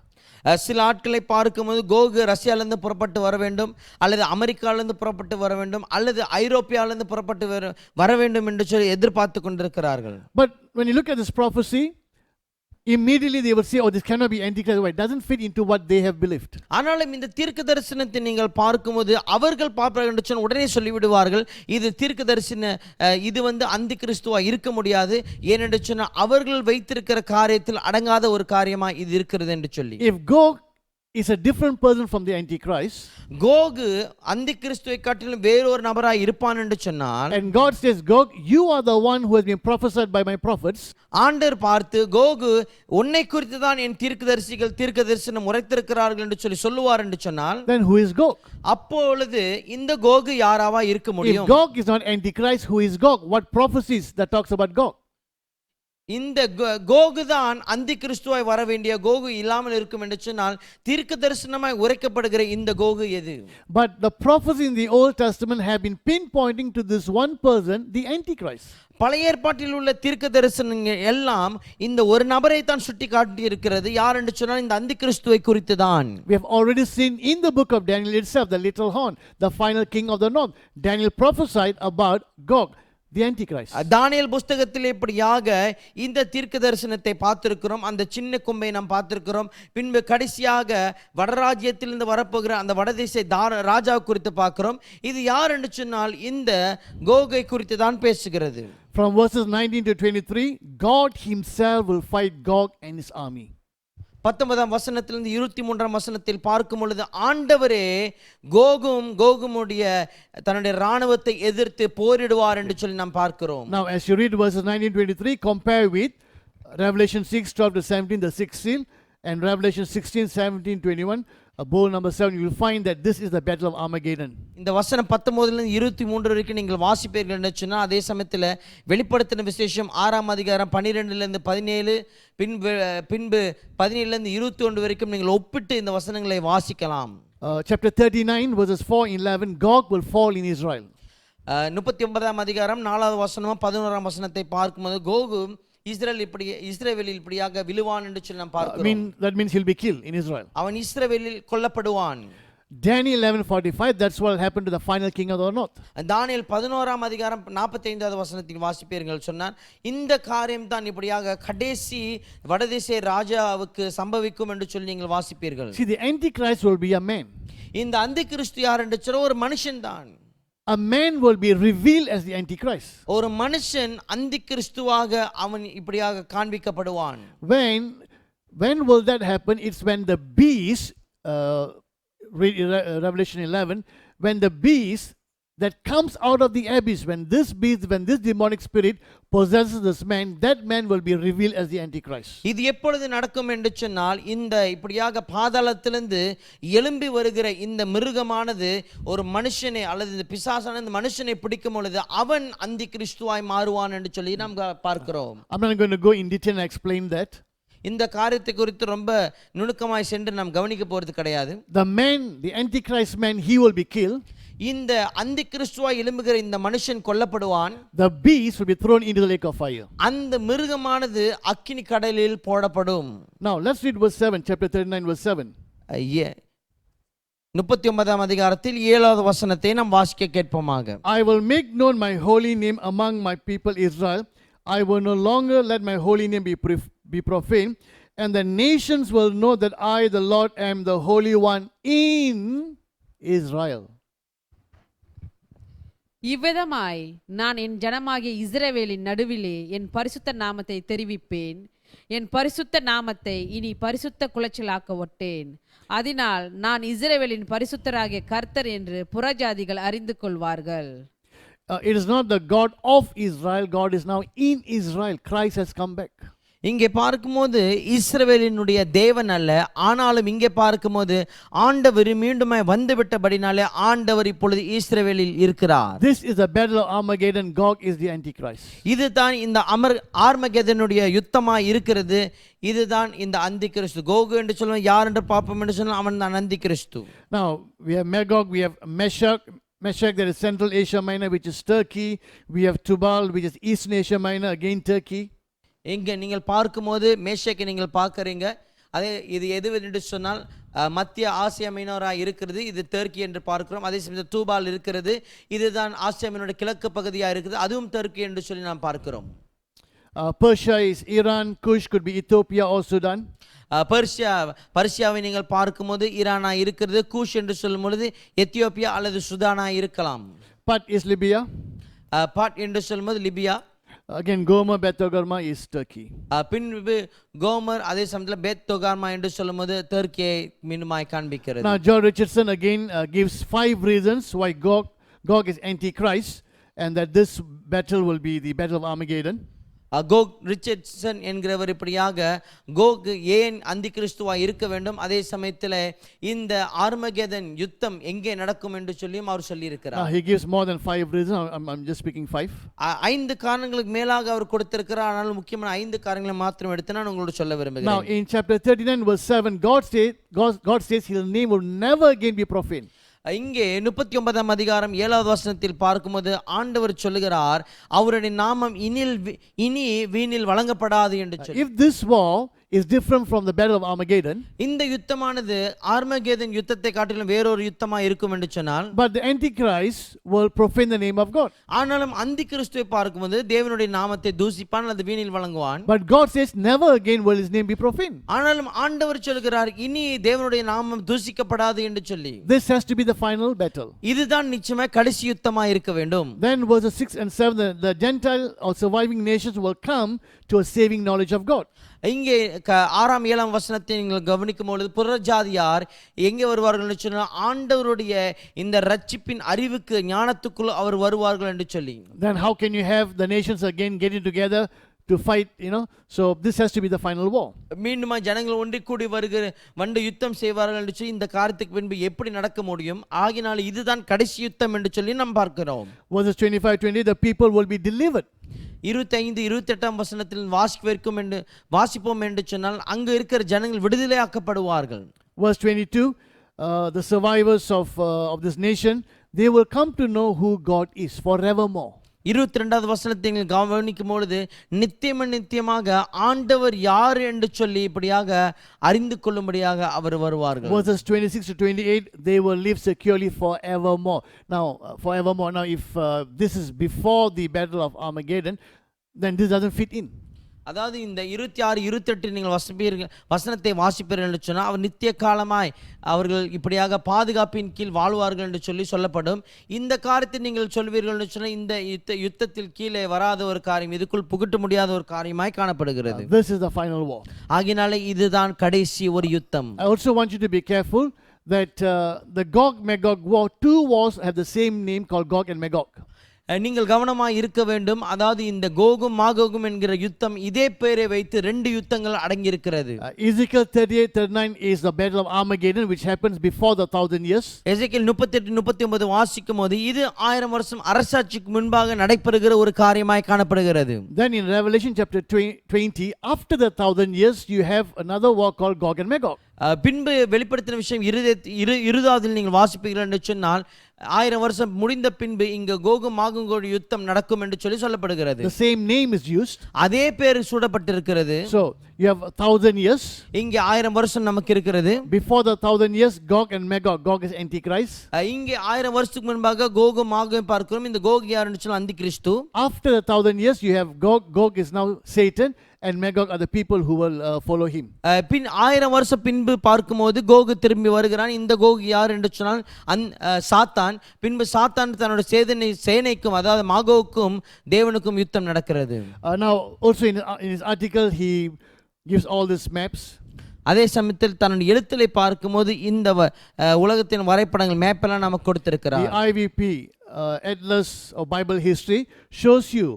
சில ஆட்களை பார்க்கும்போது கோகு ரஷ்யாவிலிருந்து புறப்பட்டு வர வேண்டும், அல்லது அமெரிக்காவிலிருந்து புறப்பட்டு வர வேண்டும், அல்லது ஐரோப்பியாவிலிருந்து புறப்பட்டு வர வேண்டும் என்று சொல்லி எதிர்பார்த்து கொண்டிருக்கிறார்கள். But when you look at this prophecy, immediately they will say, oh, this cannot be Antichrist. It doesn't fit into what they have believed. ஆனாலும் இந்த தீர்க்க தரிசனத்தை நீங்கள் பார்க்கும்போது அவர்கள் பார்ப்பார்கள் என்று சொன்ன உடனே சொல்லிவிடுவார்கள், இது தீர்க்க தரிசன இது அந்தி கிறிஸ்துவா இருக்க முடியாது. ஏனென்று சொன்னால் அவர்கள் வைத்திருக்கிற காரியத்தில் அடங்காத ஒரு காரியமா இது இருக்கிறது என்று சொல்லி. If Gog is a different person from the Antichrist, Coco அந்தி கிறிஸ்துவை காட்டிலும் வேறொரு நபராய் இருப்பான் என்று சொன்னால், and God says, Gog, you are the one who has been prophesied by my prophets, ஆண்டவர் பார்த்து கோகு உன்னை குறித்து தான் என் தீர்க்கதரிசிகள் தீர்க்க தரிசனம் உரைத்திருக்கிறார்கள் என்று சொல்லி சொல்லுவார் என்று சொன்னால், then who is Gog? அப்பொழுது இந்த கோகு யாராவா இருக்க முடியும்? If Gog is not Antichrist, who is Gog? What prophecies that talks about Gog? இந்த கோகு தான் அந்தி கிறிஸ்துவாய் வர வேண்டிய கோகு இல்லாமல் இருக்கும் என்று சொன்னால் தீர்க்க தரிசனமாய் உரைக்கப்படுகிற இந்த கோகு எது? But the prophecies in the Old Testament have been pinpointing to this one person, the Antichrist. பழைய ஏற்பாட்டில் உள்ள தீர்க்க தரிசனங்கள் எல்லாம் இந்த ஒரு நபரை தான் சுட்டி காட்டி இருக்கிறது. யார் என்று சொன்னால் இந்த அந்தி கிறிஸ்துவை குறித்து தான். We have already seen in the book of Daniel itself, the little horn, the final king of the north. Daniel prophesied about Gog, the Antichrist. தானியேல் புத்தகத்தில் இப்படியாக இந்த தீர்க்க தரிசனத்தை பார்த்திருக்கிறோம். அந்த சின்ன கொம்பை நாம் பார்த்திருக்கிறோம். பின்பு கடைசியாக வடராஜ்யத்திலிருந்து வரப்போகிற அந்த வடதேச ராஜா குறித்து பார்க்கிறோம். இது யார் என்று சொன்னால் இந்த கோகை குறித்து தான் பேசுகிறது. From verses 19 to 23, God himself will fight Gog and his army. 19ஆம் வசனத்திலிருந்து 23ஆம் வசனத்தில் பார்க்கும் பொழுது ஆண்டவரே கோகுமுடைய தன்னுடைய ராணுவத்தை எதிர்த்து போரிடுவார் என்று சொல்லி நாம் பார்க்கிறோம். Now as you read verses 19-23, compare with Revelation 6:12 to 17, the sixth seal, and Revelation 16:17-21, bowl number 7, you will find that this is the battle of Armageddon. இந்த வசனம் 19லிருந்து 23 வரைக்கும் நீங்கள் வாசிப்பீர்கள் என்று சொன்னால், அதே சமயத்தில் வெளிப்படுத்தின விசேஷம் 6ஆம் அதிகாரம் 12லிருந்து 17, பின்பு 17லிருந்து 21 வரைக்கும் நீங்கள் ஒப்பிட்டு இந்த வசனங்களை வாசிக்கலாம். Chapter 39 verses 4-11, Gog will fall in Israel. 39ஆம் அதிகாரம் 4வது வசனம் 11ஆம் வசனத்தை பார்க்கும்போது கோகு இஸ்ரவேலில் இப்படியாக விழுவான் என்று சொல்லி நாம் பார்க்கிறோம். That means he'll be killed in Israel. அவன் இஸ்ரவேலில் கொல்லப்படுவான். Daniel 11:45, that's what will happen to the final king of the north. தானியேல் 11ஆம் அதிகாரம் 45வது வசனத்தில் வாசிப்பீர்கள் சொன்னார், இந்த காரியம் தான் இப்படியாக கடைசி வடதேச ராஜாவுக்கு சம்பவிக்கும் என்று சொல்லி நீங்கள் வாசிப்பீர்கள். See, the Antichrist will be a man. இந்த அந்தி கிறிஸ்து யார் என்று சொல்ல ஒரு மனுஷன் தான். A man will be revealed as the Antichrist. ஒரு மனுஷன் அந்தி கிறிஸ்துவாக அவன் இப்படியாக காண்பிக்கப்படுவான். When will that happen? It's when the beast, Revelation 11, when the beast that comes out of the abyss, when this demonic spirit possesses this man, that man will be revealed as the Antichrist. இது எப்பொழுது நடக்கும் என்று சொன்னால், இந்த இப்படியாக பாதாளத்திலிருந்து எழும்பி வருகிற இந்த மிருகமானது ஒரு மனுஷனை அல்லது இந்த பிசாசான இந்த மனுஷனை பிடிக்கும் பொழுது அவன் அந்தி கிறிஸ்துவாய் மாறுவான் என்று சொல்லி நாம் பார்க்கிறோம். I'm not going to go in detail and explain that. இந்த காரியத்தை குறித்து ரொம்ப நுணுக்கமாய் சென்று நாம் கவனிக்க போறது கிடையாது. The Antichrist man, he will be killed. இந்த அந்தி கிறிஸ்துவாய் எழும்புகிற இந்த மனுஷன் கொல்லப்படுவான். The beast will be thrown into the lake of fire. அந்த மிருகமானது அக்கினி கடலில் போடப்படும். Now let's read verse 7, chapter 39 verse 7. 39ஆம் அதிகாரத்தில் 7வது வசனத்தை நாம் வாசிக்க கேட்போமாக. I will make known my holy name among my people Israel. I will no longer let my holy name be profaned, and the nations will know that I, the Lord, am the Holy One in Israel. இவ்விதமாய் நான் என் ஜனமாகிய இஸ்ரவேலின் நடுவிலே என் பரிசுத்த நாமத்தை தெரிவிப்பேன். என் பரிசுத்த நாமத்தை இனி பரிசுத்த குலைச்சலாக்க ஒட்டேன். அதனால் நான் இஸ்ரவேலின் பரிசுத்தராகிய கர்த்தர் என்று புறஜாதிகள் அறிந்து கொள்வார்கள். It is not the God of Israel. God is now in Israel. Christ has come back. இங்கே பார்க்கும்போது இஸ்ரவேலினுடைய தேவன் அல்ல, ஆனாலும் இங்கே பார்க்கும்போது ஆண்டவர் மீண்டுமாய் வந்துவிட்டபடினாலே ஆண்டவர் இப்பொழுது இஸ்ரவேலில் இருக்கிறார். This is the battle of Armageddon. Gog is the Antichrist. இதுதான் இந்த ஆர்மகெதனுடைய யுத்தமாய் இருக்கிறது. இதுதான் இந்த அந்தி கிறிஸ்து. கோகு என்று சொல்லுவோம், யார் என்று பார்ப்போம் என்று சொன்னால் அவன் தான் அந்தி கிறிஸ்து. Now we have Magog, we have Meshach, that is Central Asia Minor, which is Turkey. We have Tubal, which is Eastern Asia Minor, again Turkey. இங்கே நீங்கள் பார்க்கும்போது மேஷக்கை நீங்கள் பார்க்குறீங்க. அதே இது எது என்று சொன்னால் மத்திய ஆசியா மைனராக இருக்கிறது, இது தெற்கி என்று பார்க்கிறோம். அதே சமயத்தில் தூபால் இருக்கிறது, இதுதான் ஆசியா மைனோட கிழக்கு பகுதியாக இருக்குது, அதுவும் தெற்கி என்று சொல்லி நாம் பார்க்கிறோம். Persia is Iran, Kush could be Ethiopia or Sudan. பர்ஷியாவை நீங்கள் பார்க்கும்போது ஈரானா இருக்கிறது, கூஷ் என்று சொல்லும் பொழுது எத்தியோப்பியா அல்லது சுதானா இருக்கலாம். Put is Libya. பாட் என்று சொல்லும்போது Libya. Again Gomer, Beth Togarma is Turkey. பின்பு கோமர், அதே சமயத்தில் பெத் தொகார்மா என்று சொல்லும்போது தெற்கே மீண்டுமாய் காண்பிக்கிறது. Now John Richardson again gives 5 reasons why Gog is Antichrist, and that this battle will be the battle of Armageddon. Coke Richardson என்கிறவர் இப்படியாக கோக் ஏன் அந்தி கிறிஸ்துவா இருக்க வேண்டும், அதே சமயத்தில் இந்த ஆர்மகெதன் யுத்தம் எங்கே நடக்கும் என்று சொல்லியும் அவர் சொல்லியிருக்கிறார். He gives more than 5 reasons. I'm just speaking 5. 5 காரணங்களுக்கு மேலாக அவர் கொடுத்திருக்கிறார். ஆனால் முக்கியமான 5 காரணங்களை மாத்திரம் எடுத்து நான் உங்களோட சொல்ல விரும்புகிறேன். Now in chapter 39 verse 7, God says his name will never again be profaned. இங்கே 39ஆம் அதிகாரம் 7வது வசனத்தில் பார்க்கும்போது ஆண்டவர் சொல்லுகிறார், அவருடைய நாமம் இனி வீணில் வழங்கப்படாது என்று சொல்லி. If this war is different from the battle of Armageddon, இந்த யுத்தமானது ஆர்மகெதன் யுத்தத்தை காட்டிலும் வேறொரு யுத்தமா இருக்கும் என்று சொன்னால், but the Antichrist will profane the name of God. ஆனாலும் அந்தி கிறிஸ்துவை பார்க்கும்போது தேவனுடைய நாமத்தை தூசிப்பான், அது வீணில் வழங்குவான். But God says never again will his name be profaned. ஆனாலும் ஆண்டவர் சொல்கிறார், இனி தேவனுடைய நாமம் தூசிக்கப்படாது என்று சொல்லி. This has to be the final battle. இதுதான் நிச்சயமா கடைசி யுத்தமா இருக்க வேண்டும். Then verses 6 and 7, the Gentile or surviving nations will come to a saving knowledge of God. இங்கே 6ஆம் 7ஆம் வசனத்தை நீங்கள் கவனிக்கும் பொழுது புறஜாதியார் எங்கே வருவார்கள் என்று சொன்னால் ஆண்டவருடைய இந்த ரட்சிப்பின் அறிவுக்கு ஞானத்துக்குள் அவர் வருவார்கள் என்று சொல்லி. Then how can you have the nations again getting together to fight, so this has to be the final war. மீண்டுமா ஜனங்கள் ஒன்றி கூடி வந்து யுத்தம் செய்வார்கள் என்று சொல்லி இந்த காரியத்துக்கு பின்பு எப்படி நடக்க முடியும்? ஆகினால் இதுதான் கடைசி யுத்தம் என்று சொல்லி நாம் பார்க்கிறோம். Verses 25-20, the people will be delivered. 25-28ஆம் வசனத்தில் வாசிப்போம் என்று சொன்னால் அங்கு இருக்கிற ஜனங்கள் விடுதலையாக்கப்படுவார்கள். Verse 22, the survivors of this nation, they will come to know who God is forevermore. 22வது வசனத்தை நீங்கள் கவனிக்கும் பொழுது நித்தியமாக ஆண்டவர் யார் என்று சொல்லி இப்படியாக அறிந்து கொள்ளும்படியாக அவர் வருவார்கள். Verses 26-28, they will live securely forevermore. Now forevermore. Now if this is before the battle of Armageddon, then this doesn't fit in. அதாவது இந்த 26-28 நீங்கள் வசனத்தை வாசிப்பீர்கள் என்று சொன்னால் அவர் நித்திய காலமாய் அவர்கள் இப்படியாக பாதுகாப்பின் கீழ் வாழ்வார்கள் என்று சொல்லி சொல்லப்படும். இந்த காரியத்தை நீங்கள் சொல்வீர்கள் என்று சொன்னால் இந்த யுத்தத்தில் கீழே வராத ஒரு காரியம், இதுக்குள் புகுட்ட முடியாத ஒரு காரியமாய் காணப்படுகிறது. This is the final war. ஆகினாலே இதுதான் கடைசி ஒரு யுத்தம். I also want you to be careful that the Gog-Magog war, 2 wars have the same name called Gog and Magog. நீங்கள் கவனமாக இருக்க வேண்டும். அதாவது இந்த கோகும் மாகோகும் என்கிற யுத்தம் இதே பெயரை வைத்து 2 யுத்தங்கள் அடங்கி இருக்கிறது. Ezekiel 38-39 is the battle of Armageddon, which happens before the 1000 years. எசேக்கியேல் 38-39 வாசிக்கும் போது இது 1000 வருஷம் அரசாட்சிக்கு முன்பாக நடைபெறுகிற ஒரு காரியமாய் காணப்படுகிறது. Then in Revelation chapter 20, after the 1000 years, you have another war called Gog and Magog. பின்பு வெளிப்படுத்தின விஷயம் 20 நீங்கள் வாசிப்பீர்கள் என்று சொன்னால் 1000 வருஷம் முடிந்த பின்பு இங்க கோகும் மாகோகும் யுத்தம் நடக்கும் என்று சொல்லி சொல்லப்படுகிறது. The same name is used. அதே பேர் சூடப்பட்டிருக்கிறது. So you have 1000 years. இங்க 1000 வருஷம் நமக்கு இருக்கிறது. Before the 1000 years, Gog and Magog. Gog is Antichrist. இங்க 1000 வருஷத்துக்கு முன்பாக கோகும் மாகோகும் பார்க்கிறோம். இந்த கோக் யாருன்னு சொன்னா அந்தி கிறிஸ்து. After the 1000 years, you have Gog. Gog is now Satan, and Magog are the people who will follow him. பின் 1000 வருஷம் பின்பு பார்க்கும்போது கோகு திரும்பி வருகிறான். இந்த கோகு யார் என்று சொன்னால் சாத்தான். பின்பு சாத்தான் தன்னோட சேனைக்கும் அதாவது மாகோவுக்கும் தேவனுக்கும் யுத்தம் நடக்கிறது. Now also in his article he gives all these maps. அதே சமயத்தில் தன்னுடைய எழுத்திலே பார்க்கும்போது இந்த உலகத்தின் வரைபடங்கள் மேப் எல்லாம் நமக்கு கொடுத்திருக்கிறார். The IVP Atlas of Bible History shows you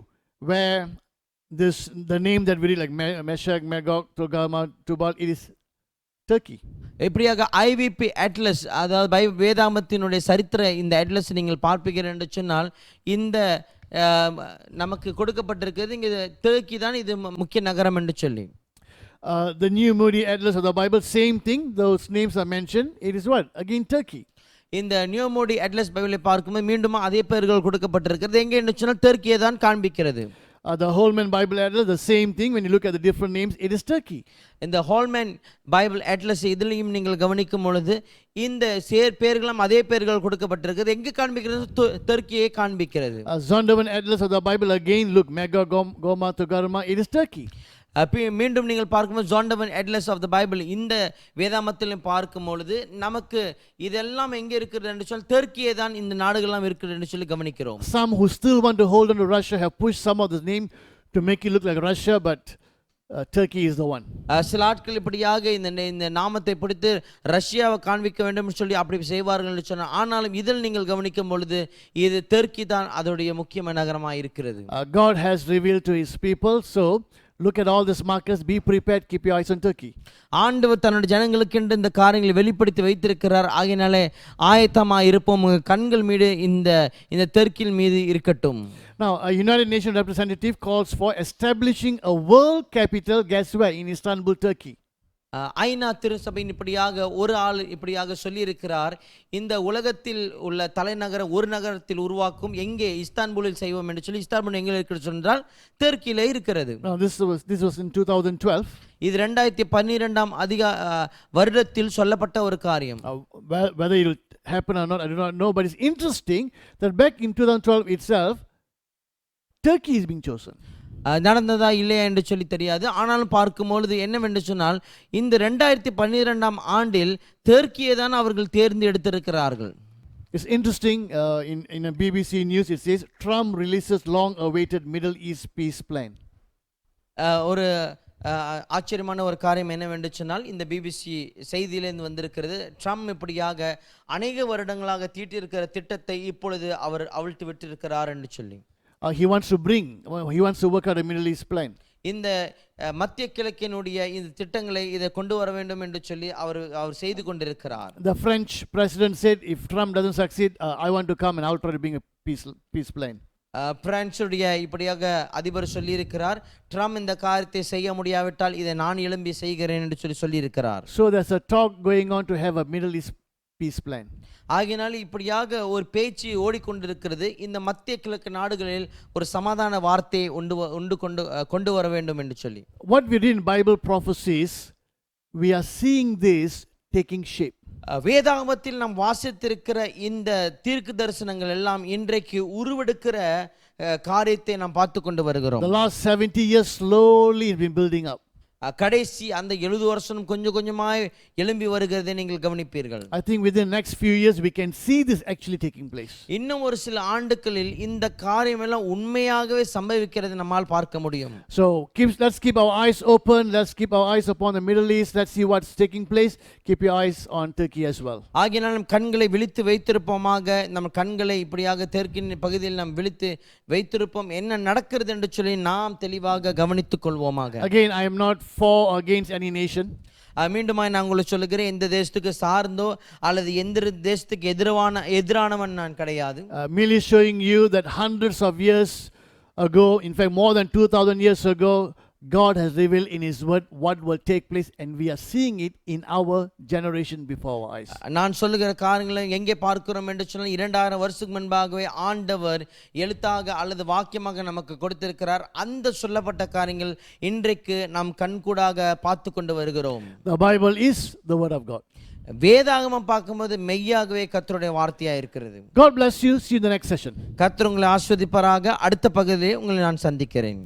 where the name that we read like Meshach, Magog, Tubal, it is Turkey. எப்படியாக ஐவிபி அட்லஸ், அதாவது வேதாமத்தினுடைய சரித்திர இந்த அட்லஸ் நீங்கள் பார்ப்பீர்கள் என்று சொன்னால் இந்த நமக்கு கொடுக்கப்பட்டிருக்கிறது இங்கே டர்க்கி தான் இது முக்கிய நகரம் என்று சொல்லி. The New Moody Atlas of the Bible, same thing, those names are mentioned, it is what? Again Turkey. இந்த நியூ மோடி அட்லஸ் பைபிளை பார்க்கும்போது மீண்டும் அதே பெயர்கள் கொடுக்கப்பட்டிருக்கிறது. எங்கே என்று சொன்னால் டர்க்கியை தான் காண்பிக்கிறது. The Holman Bible Atlas, the same thing, when you look at the different names, it is Turkey. இந்த ஹோல்மேன் பைபிள் அட்லஸ் இதிலையும் நீங்கள் கவனிக்கும் பொழுது இந்த பெயர்களும் அதே பெயர்கள் கொடுக்கப்பட்டிருக்கிறது. எங்கே காண்பிக்கிறது? டர்க்கியை காண்பிக்கிறது. Zondervan Atlas of the Bible, again look, Magog, Goma, Togarma, it is Turkey. மீண்டும் நீங்கள் பார்க்கும்போது ஜாண்டவன் அட்லஸ் ஆஃப் த பைபிள் இந்த வேதாமத்திலும் பார்க்கும் பொழுது நமக்கு இதெல்லாம் எங்கே இருக்கிறது என்று சொல்லி டர்க்கியே தான் இந்த நாடுகள்லாம் இருக்கிறது என்று சொல்லி கவனிக்கிறோம். Some who still want to hold on to Russia have pushed some of this name to make it look like Russia, but Turkey is the one. சில ஆட்கள் இப்படியாக இந்த நாமத்தை பிடித்து ரஷ்யாவை காண்பிக்க வேண்டும் என்று சொல்லி அப்படி செய்வார்கள் என்று சொன்னார். ஆனாலும் இதில் நீங்கள் கவனிக்கும் பொழுது இது டர்க்கி தான் அதோடைய முக்கியமான நகரமாக இருக்கிறது. God has revealed to his people, so look at all these markers, be prepared, keep your eyes on Turkey. ஆண்டவர் தன்னுடைய ஜனங்களுக்கு என்று இந்த காரியங்களை வெளிப்படுத்தி வைத்திருக்கிறார். ஆகையினாலே ஆயத்தமாக இருப்போம், கண்கள் மீது இந்த தெற்கில் மீது இருக்கட்டும். Now, a United Nations representative calls for establishing a world capital, guess where? In Istanbul, Turkey. ஐநா திருச்சபையின் இப்படியாக ஒரு ஆள் இப்படியாக சொல்லியிருக்கிறார், இந்த உலகத்தில் உள்ள தலைநகரம் ஒரு நகரத்தில் உருவாக்கும் எங்கே? இஸ்தான்புலில் செய்வோம் என்று சொல்லி. இஸ்தான்புல் எங்கே இருக்கிறது சொன்னால் தெற்கிலே இருக்கிறது. Now this was in 2012. இது 2012 வருடத்தில் சொல்லப்பட்ட ஒரு காரியம். Whether it will happen or not, I do not know, but it's interesting that back in 2012 itself, Turkey is being chosen. நடந்ததா இல்லையா என்று சொல்லி தெரியாது. ஆனாலும் பார்க்கும்பொழுது என்னவென்று சொன்னால் இந்த 2012 தெற்கியை தான் அவர்கள் தேர்ந்தெடுத்திருக்கிறார்கள். It's interesting, in a BBC news it says Trump releases long awaited Middle East peace plan. ஒரு ஆச்சரியமான ஒரு காரியம் என்னவென்று சொன்னால் இந்த பிபிசி செய்தியிலிருந்து வந்திருக்கிறது, ட்ரம்ப் இப்படியாக அநேக வருடங்களாக தீட்டியிருக்கிற திட்டத்தை இப்பொழுது அவர் அவிழ்த்து விட்டிருக்கிறார் என்று சொல்லி. He wants to work out a Middle East plan. இந்த மத்திய கிழக்கினுடைய இந்த திட்டங்களை இதை கொண்டு வர வேண்டும் என்று சொல்லி அவர் செய்து கொண்டிருக்கிறார். The French president said, if Trump doesn't succeed, I want to come and I'll try to bring a peace plan. பிரான்சுடைய இப்படியாக அதிபர் சொல்லியிருக்கிறார், ட்ரம்ப் இந்த காரியத்தை செய்ய முடியாவிட்டால் இதை நான் எழும்பி செய்கிறேன் என்று சொல்லியிருக்கிறார். So there's a talk going on to have a Middle East peace plan. ஆகையினால் இப்படியாக ஒரு பேச்சு ஓடிக்கொண்டிருக்கிறது, இந்த மத்திய கிழக்கு நாடுகளில் ஒரு சமாதான வார்த்தையை கொண்டு வர வேண்டும் என்று சொல்லி. What we read in Bible prophecies, we are seeing this taking shape. வேதாகமத்தில் நாம் வாசித்திருக்கிற இந்த தீர்க்க தரிசனங்கள் எல்லாம் இன்றைக்கு உருவெடுக்கிற காரியத்தை நாம் பார்த்து கொண்டு வருகிறோம். The last 70 years slowly it's been building up. கடைசி அந்த 70 வருஷம் கொஞ்சம் கொஞ்சமாய் எழும்பி வருகிறதை நீங்கள் கவனிப்பீர்கள். I think within the next few years we can see this actually taking place. இன்னும் ஒரு சில ஆண்டுகளில் இந்த காரியம் எல்லாம் உண்மையாகவே சம்பவிக்கிறது நம்மால் பார்க்க முடியும். So let's keep our eyes open, let's keep our eyes upon the Middle East, let's see what's taking place. Keep your eyes on Turkey as well. ஆகையால் நம் கண்களை விழித்து வைத்திருப்போமாக, நம்ம கண்களை இப்படியாக தெற்கின் பகுதியில் நாம் விழித்து வைத்திருப்போம், என்ன நடக்கிறது என்று சொல்லி நாம் தெளிவாக கவனித்துக் கொள்வோமாக. Again, I am not for or against any nation. மீண்டுமாய் நான் உங்களுக்கு சொல்லுகிறேன், எந்த தேசத்துக்கு சார்ந்தோ அல்லது எந்த தேசத்துக்கு எதிரானவன் நான் கிடையாது. Merely showing you that hundreds of years ago, in fact more than 2000 years ago, God has revealed in his word what will take place, and we are seeing it in our generation before our eyes. நான் சொல்லுகிற காரியங்களை எங்கே பார்க்கிறோம் என்று சொன்னால் 2000 வருஷத்துக்கு முன்பாகவே ஆண்டவர் எழுத்தாக அல்லது வாக்கியமாக நமக்கு கொடுத்திருக்கிறார். அந்த சொல்லப்பட்ட காரியங்கள் இன்றைக்கு நாம் கண்கூடாக பார்த்து கொண்டு வருகிறோம். The Bible is the word of God. வேதாகமம் பார்க்கும்போது மெய்யாகவே கர்த்தருடைய வார்த்தையா இருக்கிறது. God bless you. See you in the next session. கர்த்தர் உங்களை ஆசீர்வதிப்பாராக. அடுத்த பகுதியில் உங்களை நான் சந்திக்கிறேன்.